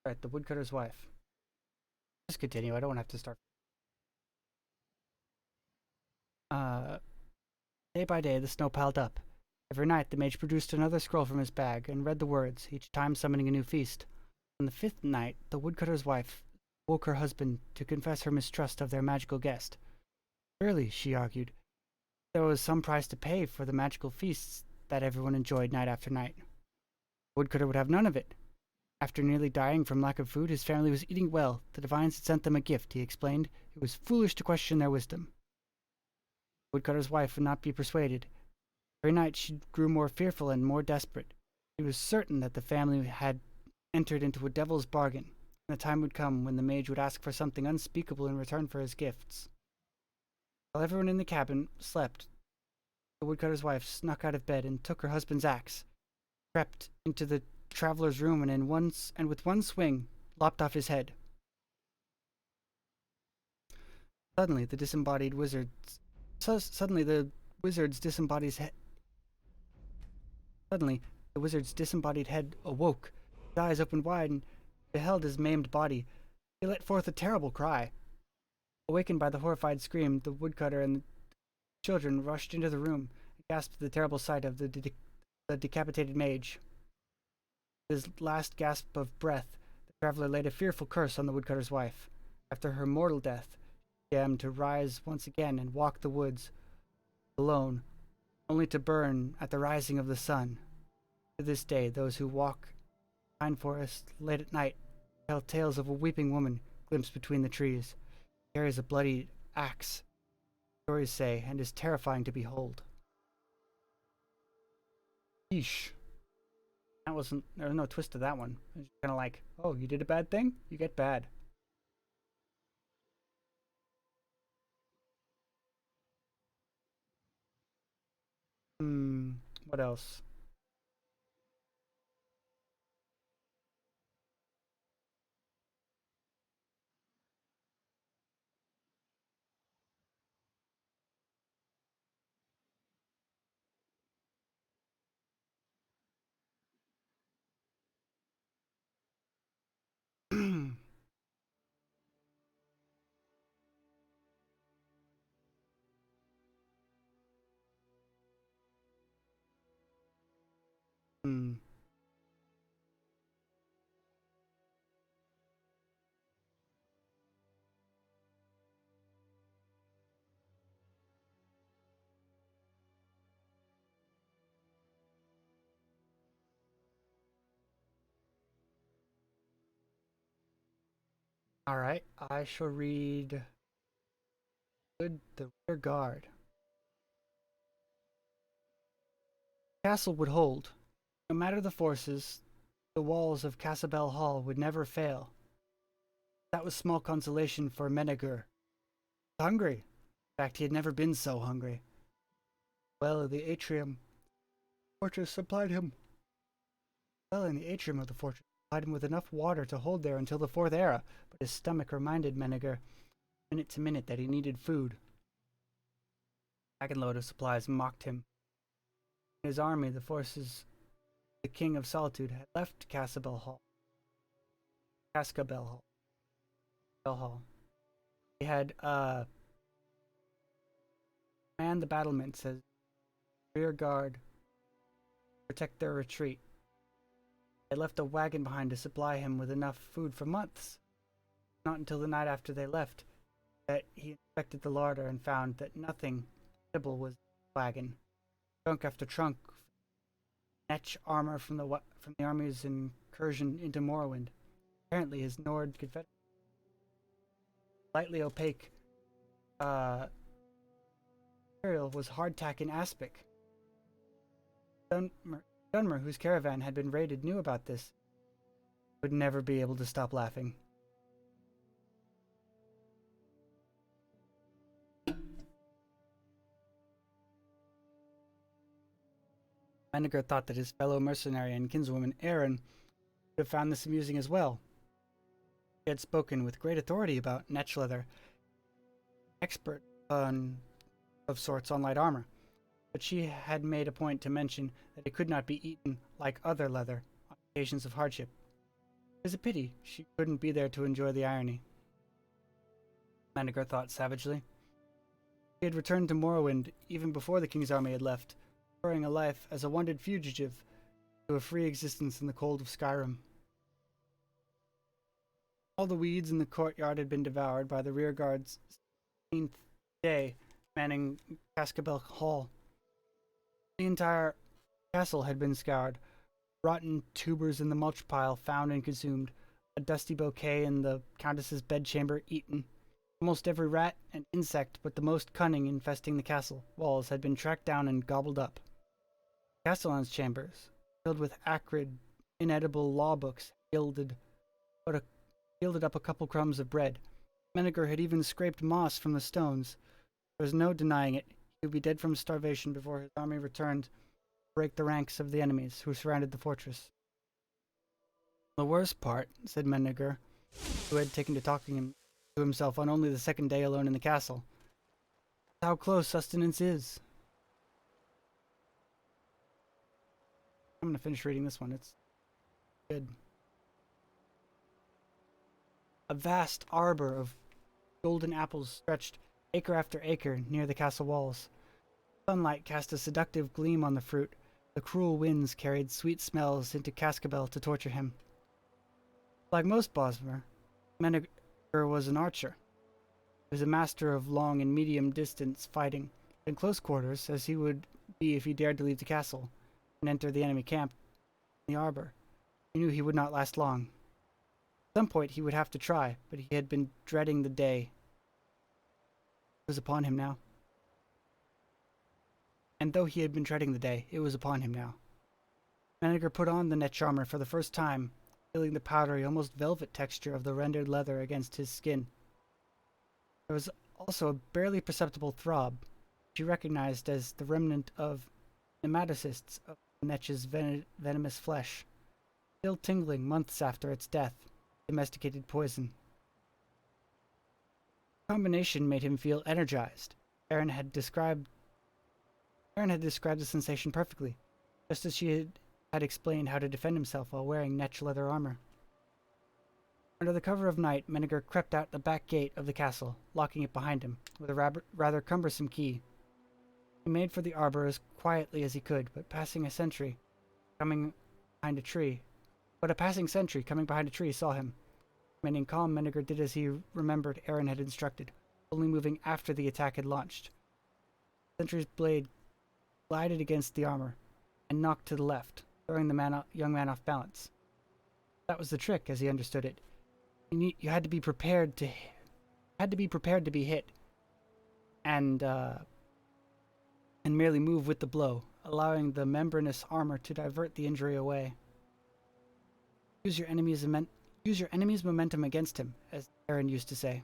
Alright, the woodcutter's wife. Just continue, I don't want to have to start. Day by day, the snow piled up. Every night, the mage produced another scroll from his bag and read the words, each time summoning a new feast. On the fifth night, the woodcutter's wife woke her husband to confess her mistrust of their magical guest. Surely, she argued, there was some price to pay for the magical feasts that everyone enjoyed night after night. The woodcutter would have none of it. After nearly dying from lack of food, his family was eating well. The divines had sent them a gift, he explained. It was foolish to question their wisdom. The woodcutter's wife would not be persuaded. Every night she grew more fearful and more desperate. She was certain that the family had entered into a devil's bargain, and the time would come when the mage would ask for something unspeakable in return for his gifts. While everyone in the cabin slept, the woodcutter's wife snuck out of bed and took her husband's axe, crept into the traveler's room, and with one swing lopped off his head. Suddenly, the wizard's disembodied head awoke. His eyes opened wide and beheld his maimed body. He let forth a terrible cry. Awakened by the horrified scream, the woodcutter and the children rushed into the room and gasped at the terrible sight of the decapitated mage. With his last gasp of breath, the traveler laid a fearful curse on the woodcutter's wife. After her mortal death, she began to rise once again and walk the woods alone, only to burn at the rising of the sun. To this day, those who walk pine forest late at night tell tales of a weeping woman glimpsed between the trees. She carries a bloody axe, stories say, and is terrifying to behold. Yeesh. There was no twist to that one. It was kind of like, oh, you did a bad thing? You get bad. What else? Hmm. Alright, I shall read the rear guard. The castle would hold. No matter the forces, the walls of Casabel Hall would never fail. That was small consolation for Menegur. Hungry. In fact, he had never been so hungry. Well, the atrium fortress supplied him. Well, in the atrium of the fortress supplied him with enough water to hold there until the Fourth Era, but his stomach reminded Menegur, minute to minute, that he needed food. A wagon load of supplies mocked him. In his army, the forces of the King of Solitude had left Cascabel Hall. They had manned the battlements as rear guard to protect their retreat. They left a wagon behind to supply him with enough food for months. Not until the night after they left that he inspected the larder and found that nothing edible was in the wagon. Trunk after trunk, netch armor from the army's incursion into Morrowind. Apparently his Nord Confederate. Lightly opaque material was hardtack in aspic. Dunmer, whose caravan had been raided, knew about this. Would never be able to stop laughing. Menegur thought that his fellow mercenary and kinswoman Erin would have found this amusing as well. He had spoken with great authority about netch leather, expert of sorts on light armor, but she had made a point to mention that it could not be eaten like other leather on occasions of hardship. It was a pity she couldn't be there to enjoy the irony. Menegur thought savagely. He had returned to Morrowind even before the king's army had left, preferring a life as a wanted fugitive to a free existence in the cold of Skyrim. All the weeds in the courtyard had been devoured by the rearguard's 16th day manning Cascabel Hall. The entire castle had been scoured, rotten tubers in the mulch pile found and consumed, a dusty bouquet in the countess's bedchamber eaten. Almost every rat and insect but the most cunning infesting the castle walls had been tracked down and gobbled up. Castellan's chambers, filled with acrid, inedible law books, yielded up a couple crumbs of bread. Menegur had even scraped moss from the stones. There was no denying it. He would be dead from starvation before his army returned to break the ranks of the enemies who surrounded the fortress. The worst part, said Menegur, who had taken to talking to himself on only the second day alone in the castle, is how close sustenance is. I'm going to finish reading this one. It's good. A vast arbor of golden apples stretched acre after acre near the castle walls. Sunlight cast a seductive gleam on the fruit. The cruel winds carried sweet smells into Cascabel to torture him. Like most Bosmer, Menegur was an archer. He was a master of long and medium distance fighting, in close quarters, as he would be if he dared to leave the castle and enter the enemy camp in the arbor. He knew he would not last long. At some point he would have to try, but he had been dreading the day. It was upon him now. And though he had been dreading the day, it was upon him now. Menegur put on the netch armor for the first time, feeling the powdery, almost velvet texture of the rendered leather against his skin. There was also a barely perceptible throb, which he recognized as the remnant of nematocysts of the netch's venomous flesh, still tingling months after its death. Domesticated poison. The combination made him feel energized. Erin had described the sensation perfectly, just as she had explained how to defend himself while wearing netch leather armor. Under the cover of night, Menegur crept out the back gate of the castle, locking it behind him with a rather cumbersome key. He made for the arbor as quietly as he could, but a passing sentry coming behind a tree saw him. Remaining calm, Menegur did as he remembered Erin had instructed, only moving after the attack had launched. The sentry's blade glided against the armor and knocked to the left, throwing the young man off balance. That was the trick, as he understood it. you had to be prepared to be hit, and merely move with the blow, allowing the membranous armor to divert the injury away. Use your enemy's momentum against him, as Aaron used to say.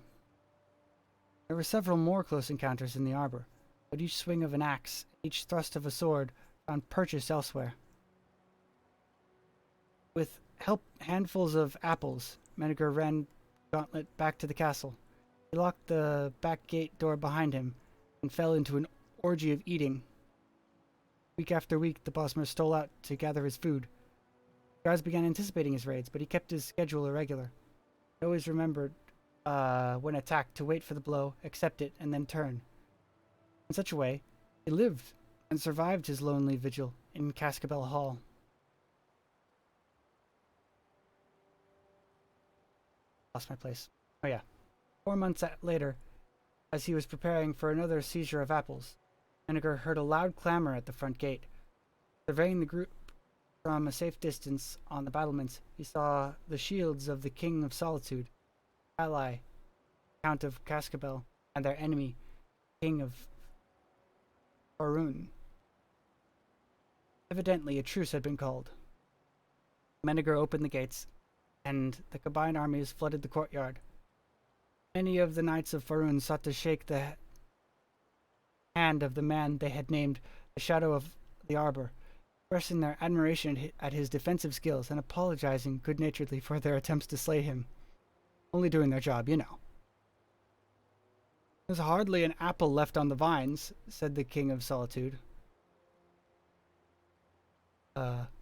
There were several more close encounters in the arbor, but each swing of an axe, each thrust of a sword, found purchase elsewhere. With handfuls of apples, Menegar ran Gauntlet back to the castle. He locked the back gate door behind him and fell into an orgy of eating. Week after week, the Bosmer stole out to gather his food. Guards began anticipating his raids, but he kept his schedule irregular. He always remembered, when attacked, to wait for the blow, accept it, and then turn. In such a way, he lived and survived his lonely vigil in Cascabel Hall. Lost my place. Oh yeah. 4 months later, as he was preparing for another seizure of apples, Menegar heard a loud clamor at the front gate. Surveying the group from a safe distance on the battlements, he saw the shields of the King of Solitude, ally, Count of Cascabel, and their enemy, King of Faerun. Evidently, a truce had been called. Menegar opened the gates, and the combined armies flooded the courtyard. Many of the knights of Faerun sought to shake the hand of the man they had named the Shadow of the Arbor, expressing their admiration at his defensive skills and apologizing good-naturedly for their attempts to slay him. Only doing their job, you know. There's hardly an apple left on the vines, said the King of Solitude.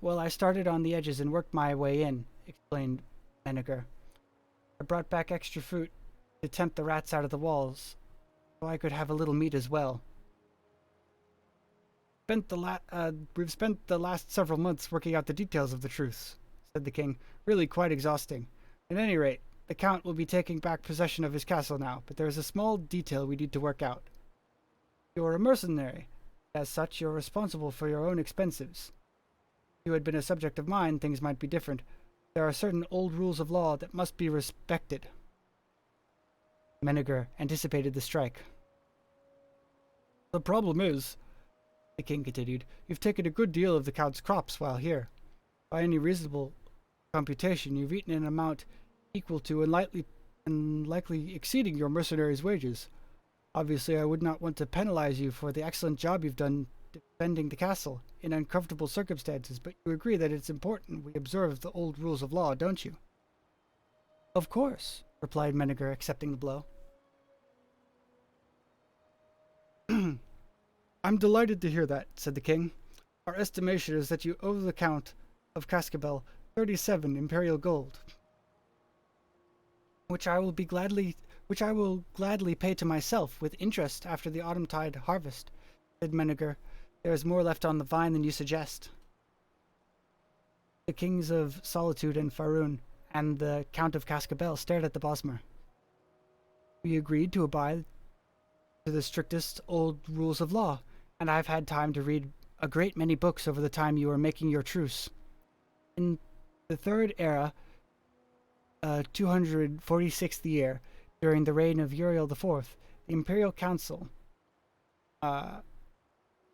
Well, I started on the edges and worked my way in, explained Menegar. I brought back extra fruit to tempt the rats out of the walls, so I could have a little meat as well. We've spent the last several months working out the details of the truce, said the king. Really quite exhausting. At any rate, the Count will be taking back possession of his castle now, but there is a small detail we need to work out. You're a mercenary. As such, you're responsible for your own expenses. If you had been a subject of mine, things might be different. There are certain old rules of law that must be respected. Menegar anticipated the strike. The problem is, the king continued, you've taken a good deal of the Count's crops while here. By any reasonable computation, you've eaten an amount equal to and likely exceeding your mercenaries' wages. Obviously, I would not want to penalize you for the excellent job you've done defending the castle in uncomfortable circumstances, but you agree that it's important we observe the old rules of law, don't you? Of course, replied Menegar, accepting the blow. I'm delighted to hear that, said the king. Our estimation is that you owe the Count of Cascabel 37 imperial gold, which I will gladly pay to myself with interest after the autumn-tide harvest, said Menegar. There is more left on the vine than you suggest. The Kings of Solitude and Faerun and the Count of Cascabel stared at the Bosmer. We agreed to abide to the strictest old rules of law, and I've had time to read a great many books over the time you were making your truce. In the Third Era, 246th year, during the reign of Uriel IV, the Imperial Council,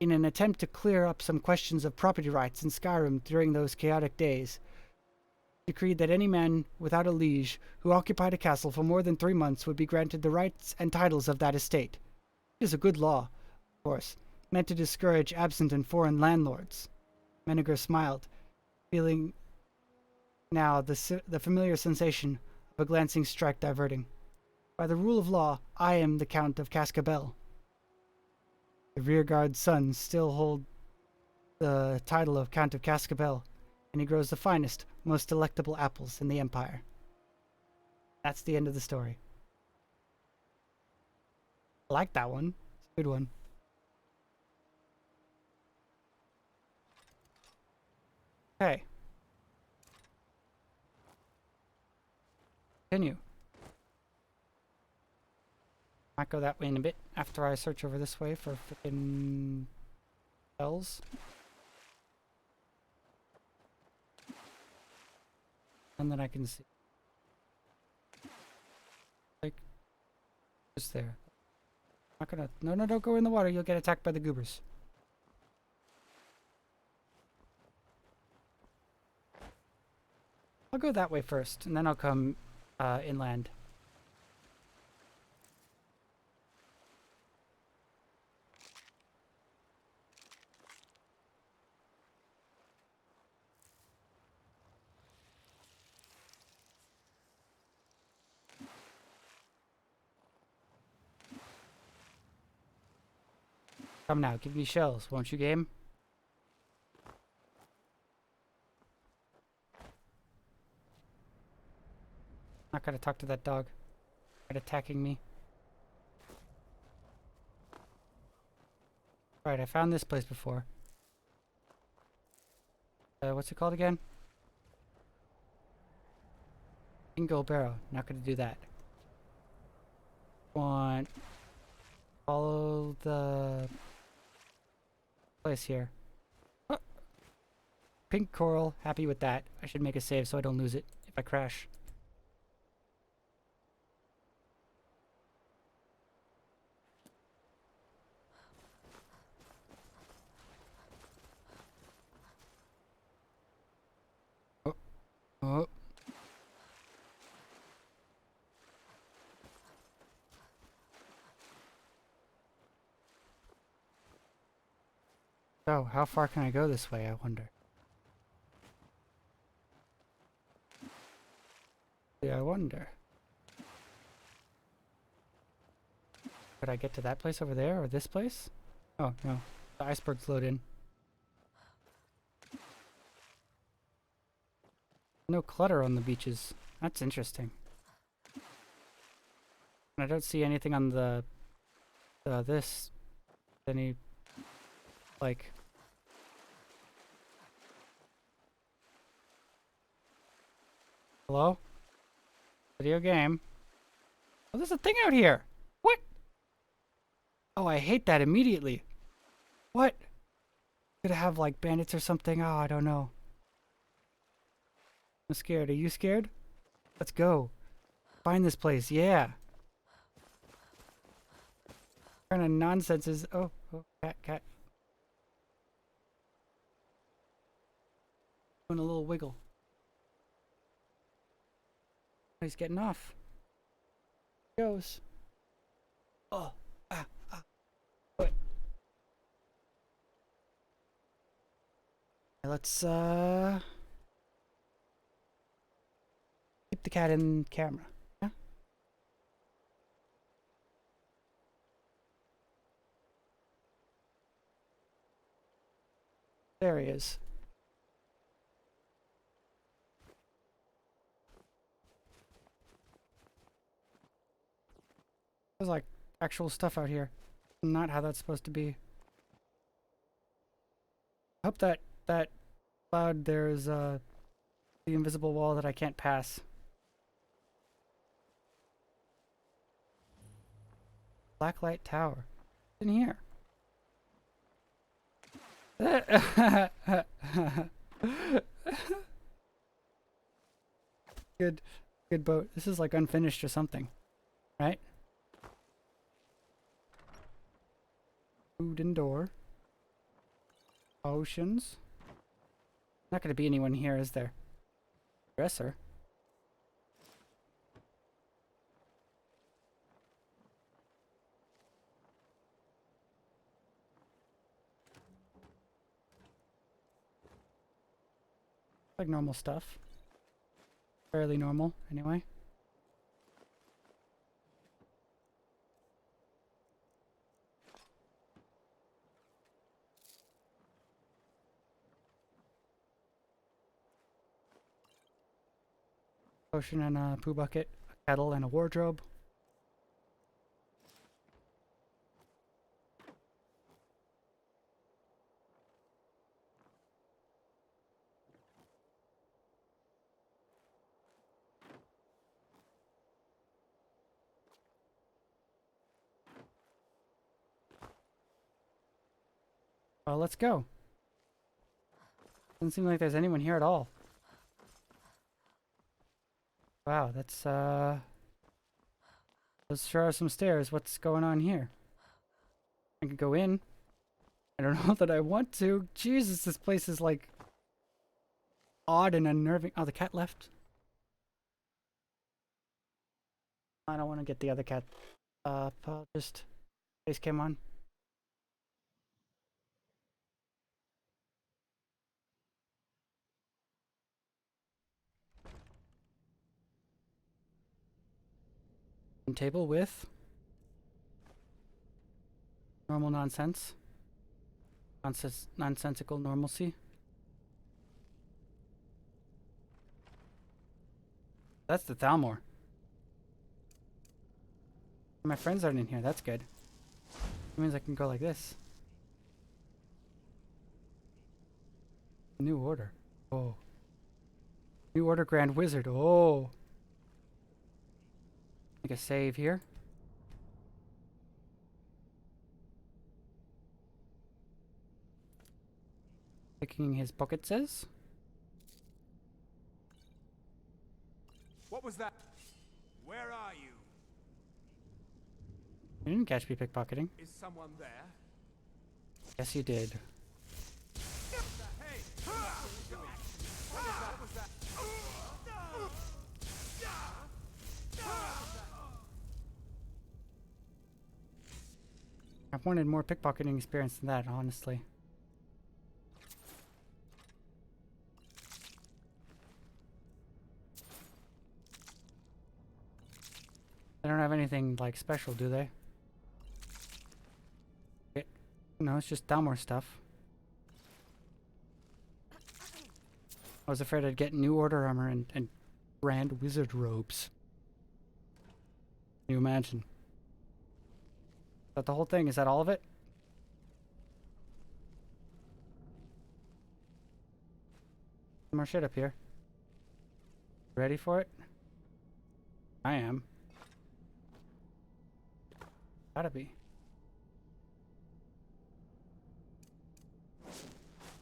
in an attempt to clear up some questions of property rights in Skyrim during those chaotic days, decreed that any man without a liege who occupied a castle for more than 3 months would be granted the rights and titles of that estate. It is a good law, of course, meant to discourage absent and foreign landlords. Menegar smiled, feeling now the familiar sensation of a glancing strike diverting. By the rule of law, I am the Count of Cascabel. The rearguard sons still hold the title of Count of Cascabel, and he grows the finest, most delectable apples in the Empire. That's the end of the story. I like that one. It's a good one. Okay. Continue. Might go that way in a bit after I search over this way for frickin' bells. And then I can see. there. Not gonna. No, no, don't go in the water. You'll get attacked by the goobers. I'll go that way first, and then I'll come inland. Come now, give me shells, won't you, game? Not gonna talk to that dog. Right, attacking me. Alright, I found this place before. What's it called again? Bingo Barrow. Not gonna do that. Want follow the place here. Oh. Pink coral. Happy with that. I should make a save so I don't lose it if I crash. Oh. Oh. So, how far can I go this way, I wonder? Yeah, I wonder. Could I get to that place over there, or this place? Oh, no. The icebergs load in. No clutter on the beaches. That's interesting. And I don't see anything on the... this... any... like... Hello? Video game. Oh, there's a thing out here! What? Oh, I hate that immediately. What? Could I have, like, bandits or something? Oh, I don't know. I'm scared. Are you scared? Let's go. Find this place. Yeah. What kind of nonsense is... Oh, cat. Doing a little wiggle. He's getting off. He goes. Oh. What? Let's, keep the cat in camera. Yeah? There he is. There's like actual stuff out here. Not how that's supposed to be. I hope that cloud there's the invisible wall that I can't pass. Blacklight Tower. In here. Good boat. This is like unfinished or something. Right? Food and door. Oceans. Not gonna be anyone here, is there? Dresser. Like normal stuff. Fairly normal, anyway. Potion and a poo bucket, a kettle and a wardrobe. Well, let's go. Doesn't seem like there's anyone here at all. Wow, that's Those sure are some stairs. What's going on here? I could go in. I don't know that I want to. Jesus, this place is like odd and unnerving. Oh, the cat left. I don't want to get the other cat up. I'll just face cam on. Table with normal nonsense. Nonsensical normalcy. That's the Thalmor. My friends aren't in here. That's good. That means I can go like this. New Order. Oh. New Order Grand Wizard. Oh. Make a save here. Picking his pocket says. What was that? Where are you? You didn't catch me pickpocketing. Is someone there? Yes, you did. Hey! What was that? I've wanted more pickpocketing experience than that, honestly. They don't have anything like special, do they? No, it's just Thalmor stuff. I was afraid I'd get New Order armor and Grand Wizard robes. Can you imagine? Is that the whole thing? Is that all of it? Some more shit up here. Ready for it? I am. Gotta be.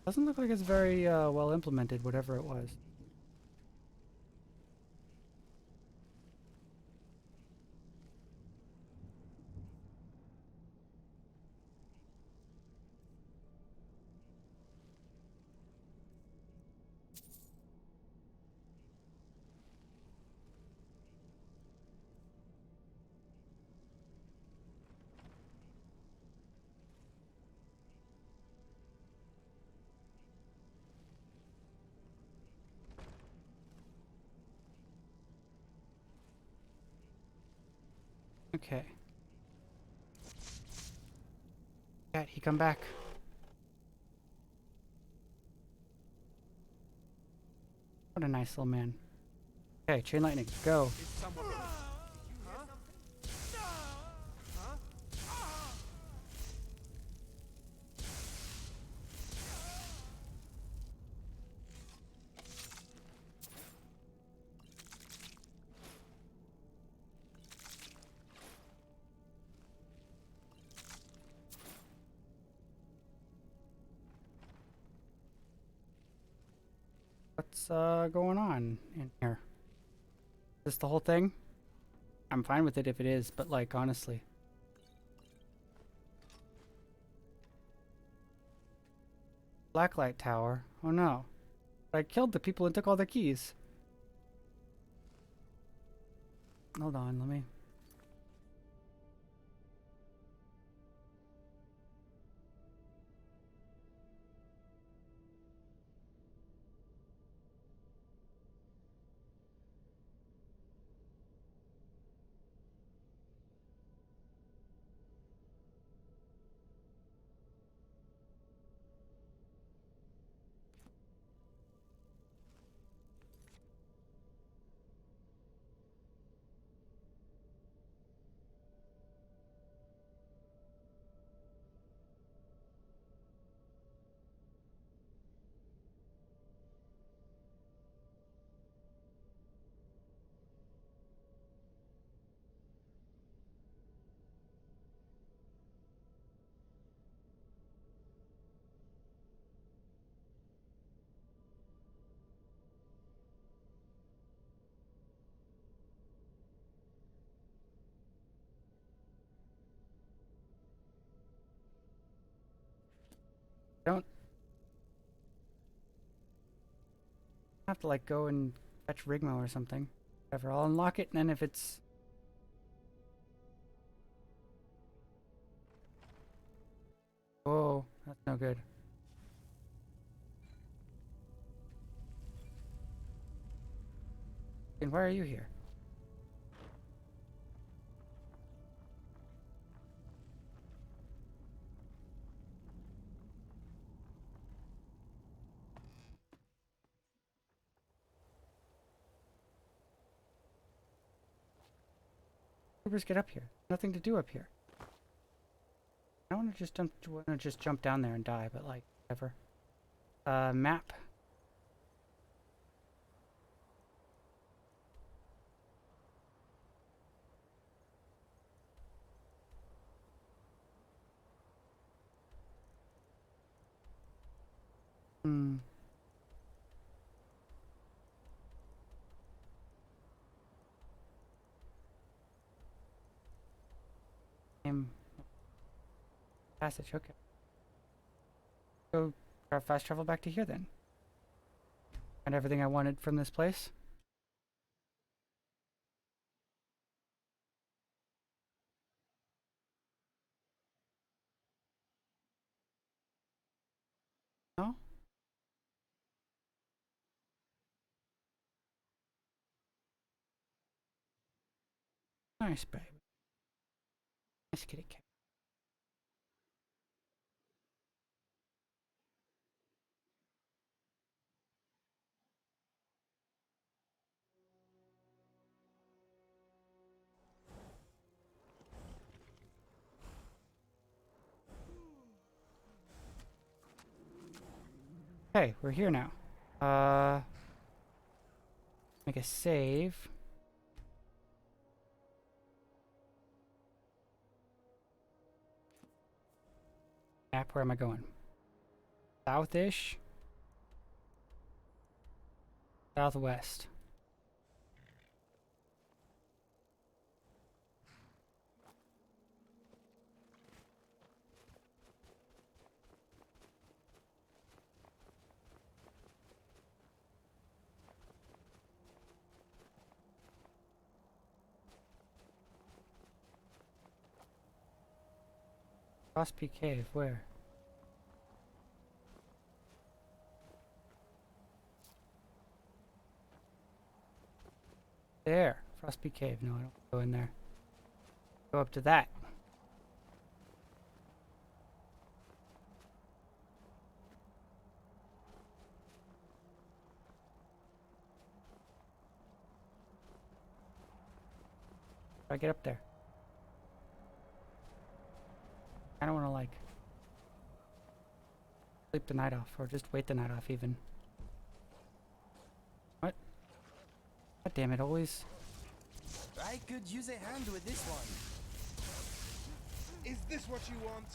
Doesn't look like it's very well implemented, whatever it was. Okay. Cat, he come back. What a nice little man. Okay, chain lightning, go. Is someone... What's going on in here? Is this the whole thing? I'm fine with it if it is, but like honestly. Blacklight Tower. Oh no. I killed the people and took all the keys. Hold on, let me... have to like go and fetch Rigmo or something. Whatever, I'll unlock it, and then if it's... Oh, that's no good. And why are you here? Troopers, get up here. Nothing to do up here. I want to just jump down there and die, but like whatever. Map. Hmm. Passage, okay. Go fast travel back to here then. And everything I wanted from this place. No? Nice, baby. Nice kitty cat. Okay, we're here now. Make a save. Map, where am I going? Southish? Southwest. Frostpeak Cave, where? There. Frostpeak Cave. No, I don't go in there. Go up to that. How do I get up there? I don't want to like sleep the night off or just wait the night off even. What? God damn it, always. I could use a hand with this one. Is this what you want?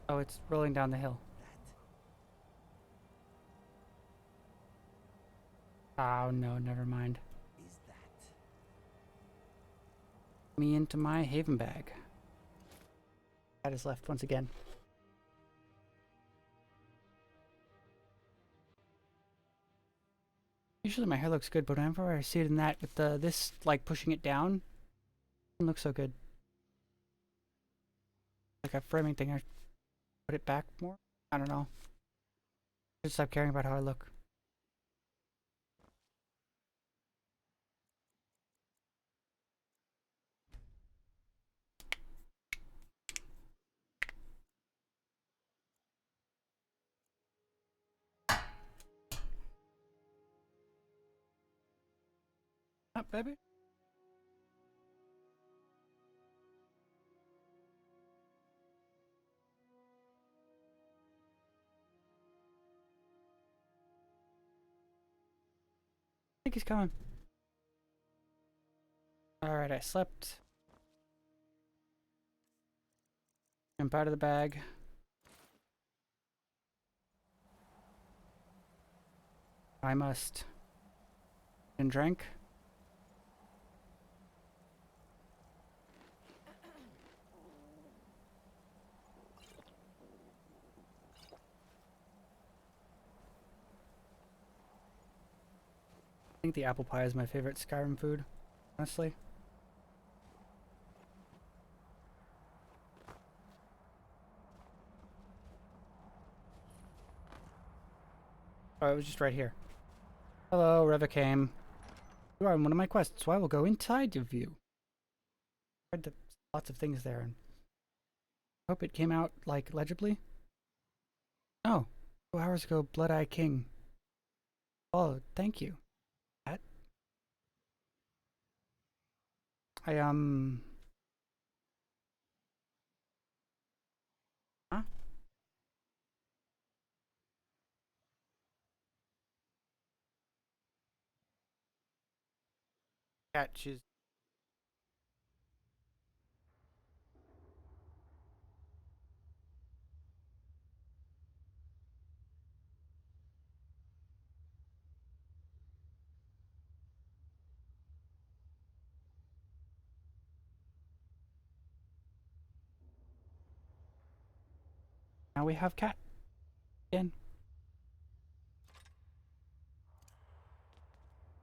Oh, it's rolling down the hill. Oh no, never mind. Is that? Me into my haven bag. That is left once again. Usually my hair looks good, but whenever I see it in that with this like pushing it down, it doesn't look so good. Like a framing thing, I put it back more. I don't know. Just stop caring about how I look. Up, baby. I think he's coming. Alright, I slept. Jump out of the bag. I must. And drink. think the apple pie is my favorite Skyrim food, honestly. Oh, it was just right here. Hello, Revicame. You are on one of my quests, so I will go inside of you. I read lots of things there, and hope it came out, like, legibly. Oh, 2 hours ago, Blood-Eye King. Oh, thank you. That? I, Huh? Cat, she's... Now we have Cat again.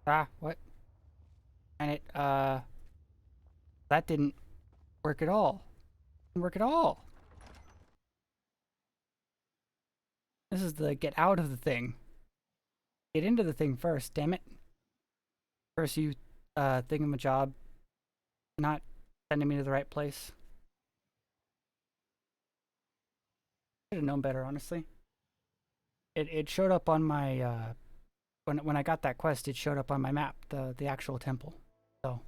Ah, what? And it, that didn't work at all. Didn't work at all. This is the get out of the thing. Get into the thing first, damn it. First you, thingamajob, not sending me to the right place. Should have known better, honestly. It showed up on my, when I got that quest, it showed up on my map, the actual temple. So...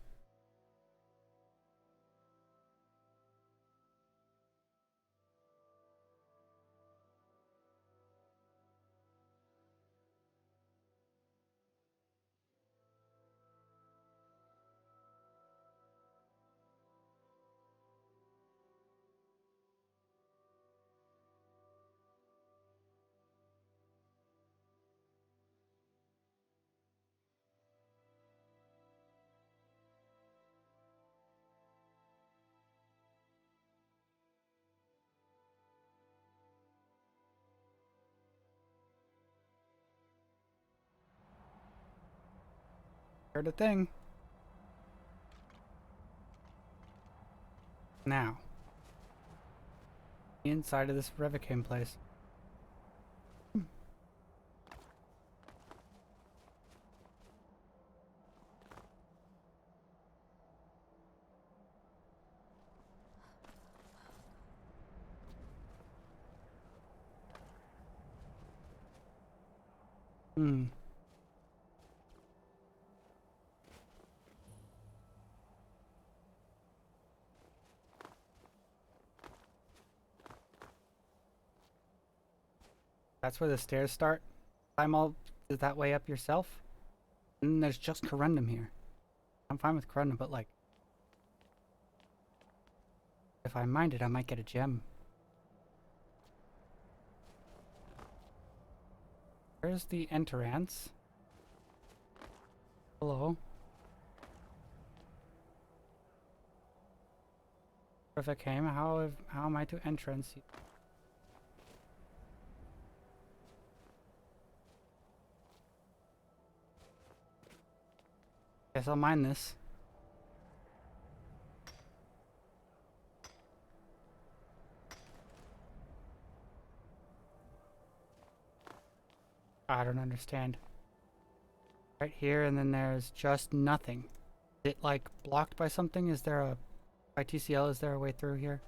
heard a thing. Now. Inside of this Revicame place. Hmm. That's where the stairs start? Climb all that way up yourself? And then there's just Corundum here. I'm fine with Corundum, but like... if I mind it, I might get a gem. Where's the entrance? Hello? If I came, how am I to entrance? Guess I'll mine this. I don't understand. Right here, and then there's just nothing. Is it like blocked by something? Is there a... by TCL, is there a way through here?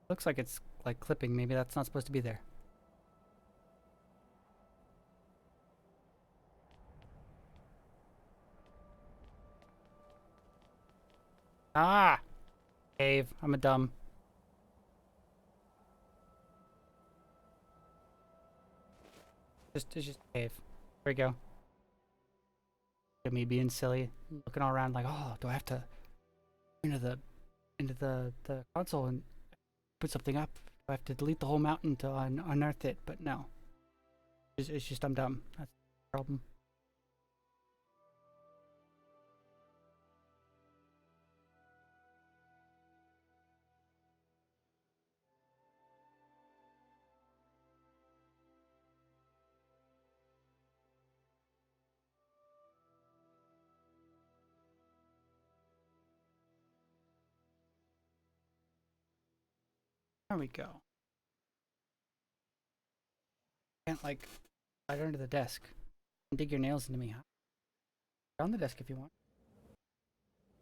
Looks like it's like clipping. Maybe that's not supposed to be there. Ah! Cave. I'm a dumb. It's just a cave. There we go. Look at me being silly, looking all around like, oh, do I have to into the console and put something up? Do I have to delete the whole mountain to unearth it? But no. It's just I'm dumb. That's the problem. There we go. Can't, like, slide under the desk and dig your nails into me, huh? On the desk if you want.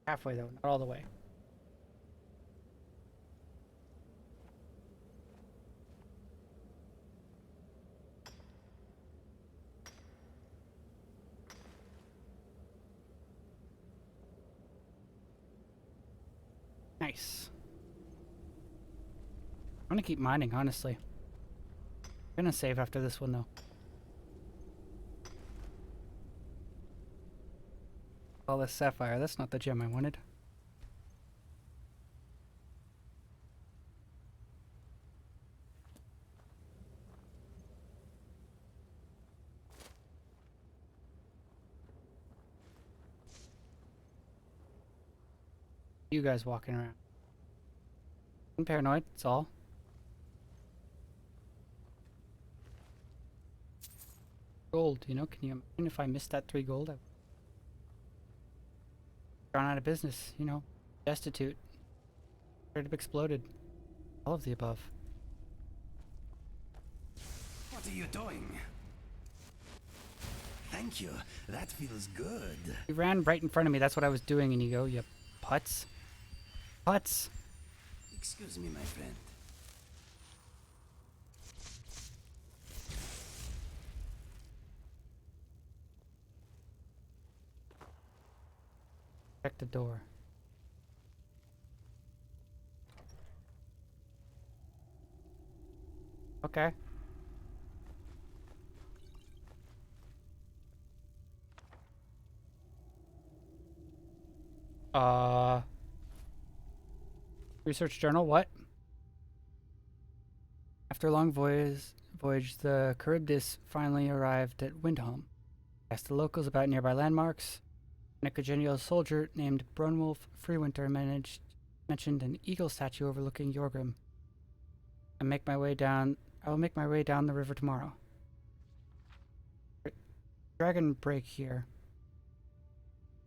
Halfway, though, not all the way. Nice. I'm gonna keep mining, honestly. I'm gonna save after this one, though. All this sapphire, that's not the gem I wanted. You guys walking around. I'm paranoid, that's all. Gold, you know, can you imagine if I missed that 3 gold? I've gone out of business, you know, destitute. Could have exploded. All of the above. What are you doing? Thank you. That feels good. He ran right in front of me, that's what I was doing, and you go, you putz. Putz! Excuse me, my friend. Check the door. Okay. Research journal, what? After a long voyage, the Charybdis finally arrived at Windhelm. Asked the locals about nearby landmarks, and a congenial soldier named Brunwulf Freewinter mentioned an eagle statue overlooking Yorgrim. I will make my way down the river tomorrow. Dragon break here.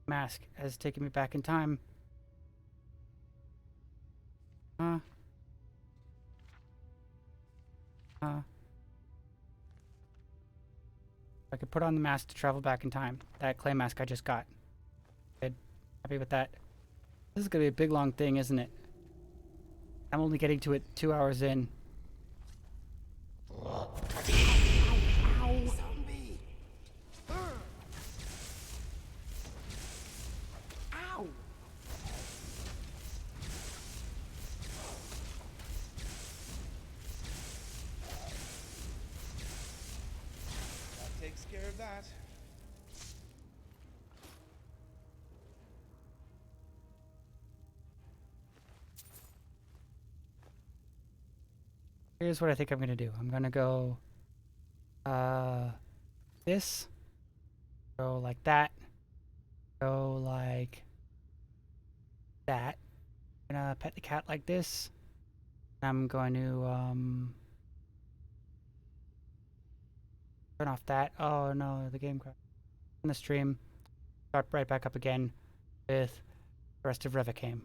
Mask has taken me back in time. I could put on the mask to travel back in time. That clay mask I just got. Good. Happy with that. This is gonna be a big long thing, isn't it? I'm only getting to it 2 hours in. Zombie! Ow! That takes care of that. Here's what I think I'm gonna do. I'm gonna go this, go like that, go like that. I'm gonna pet the cat like this. I'm going to turn off that. Oh no, the game crashed. In the stream, start right back up again with the rest of Revicame.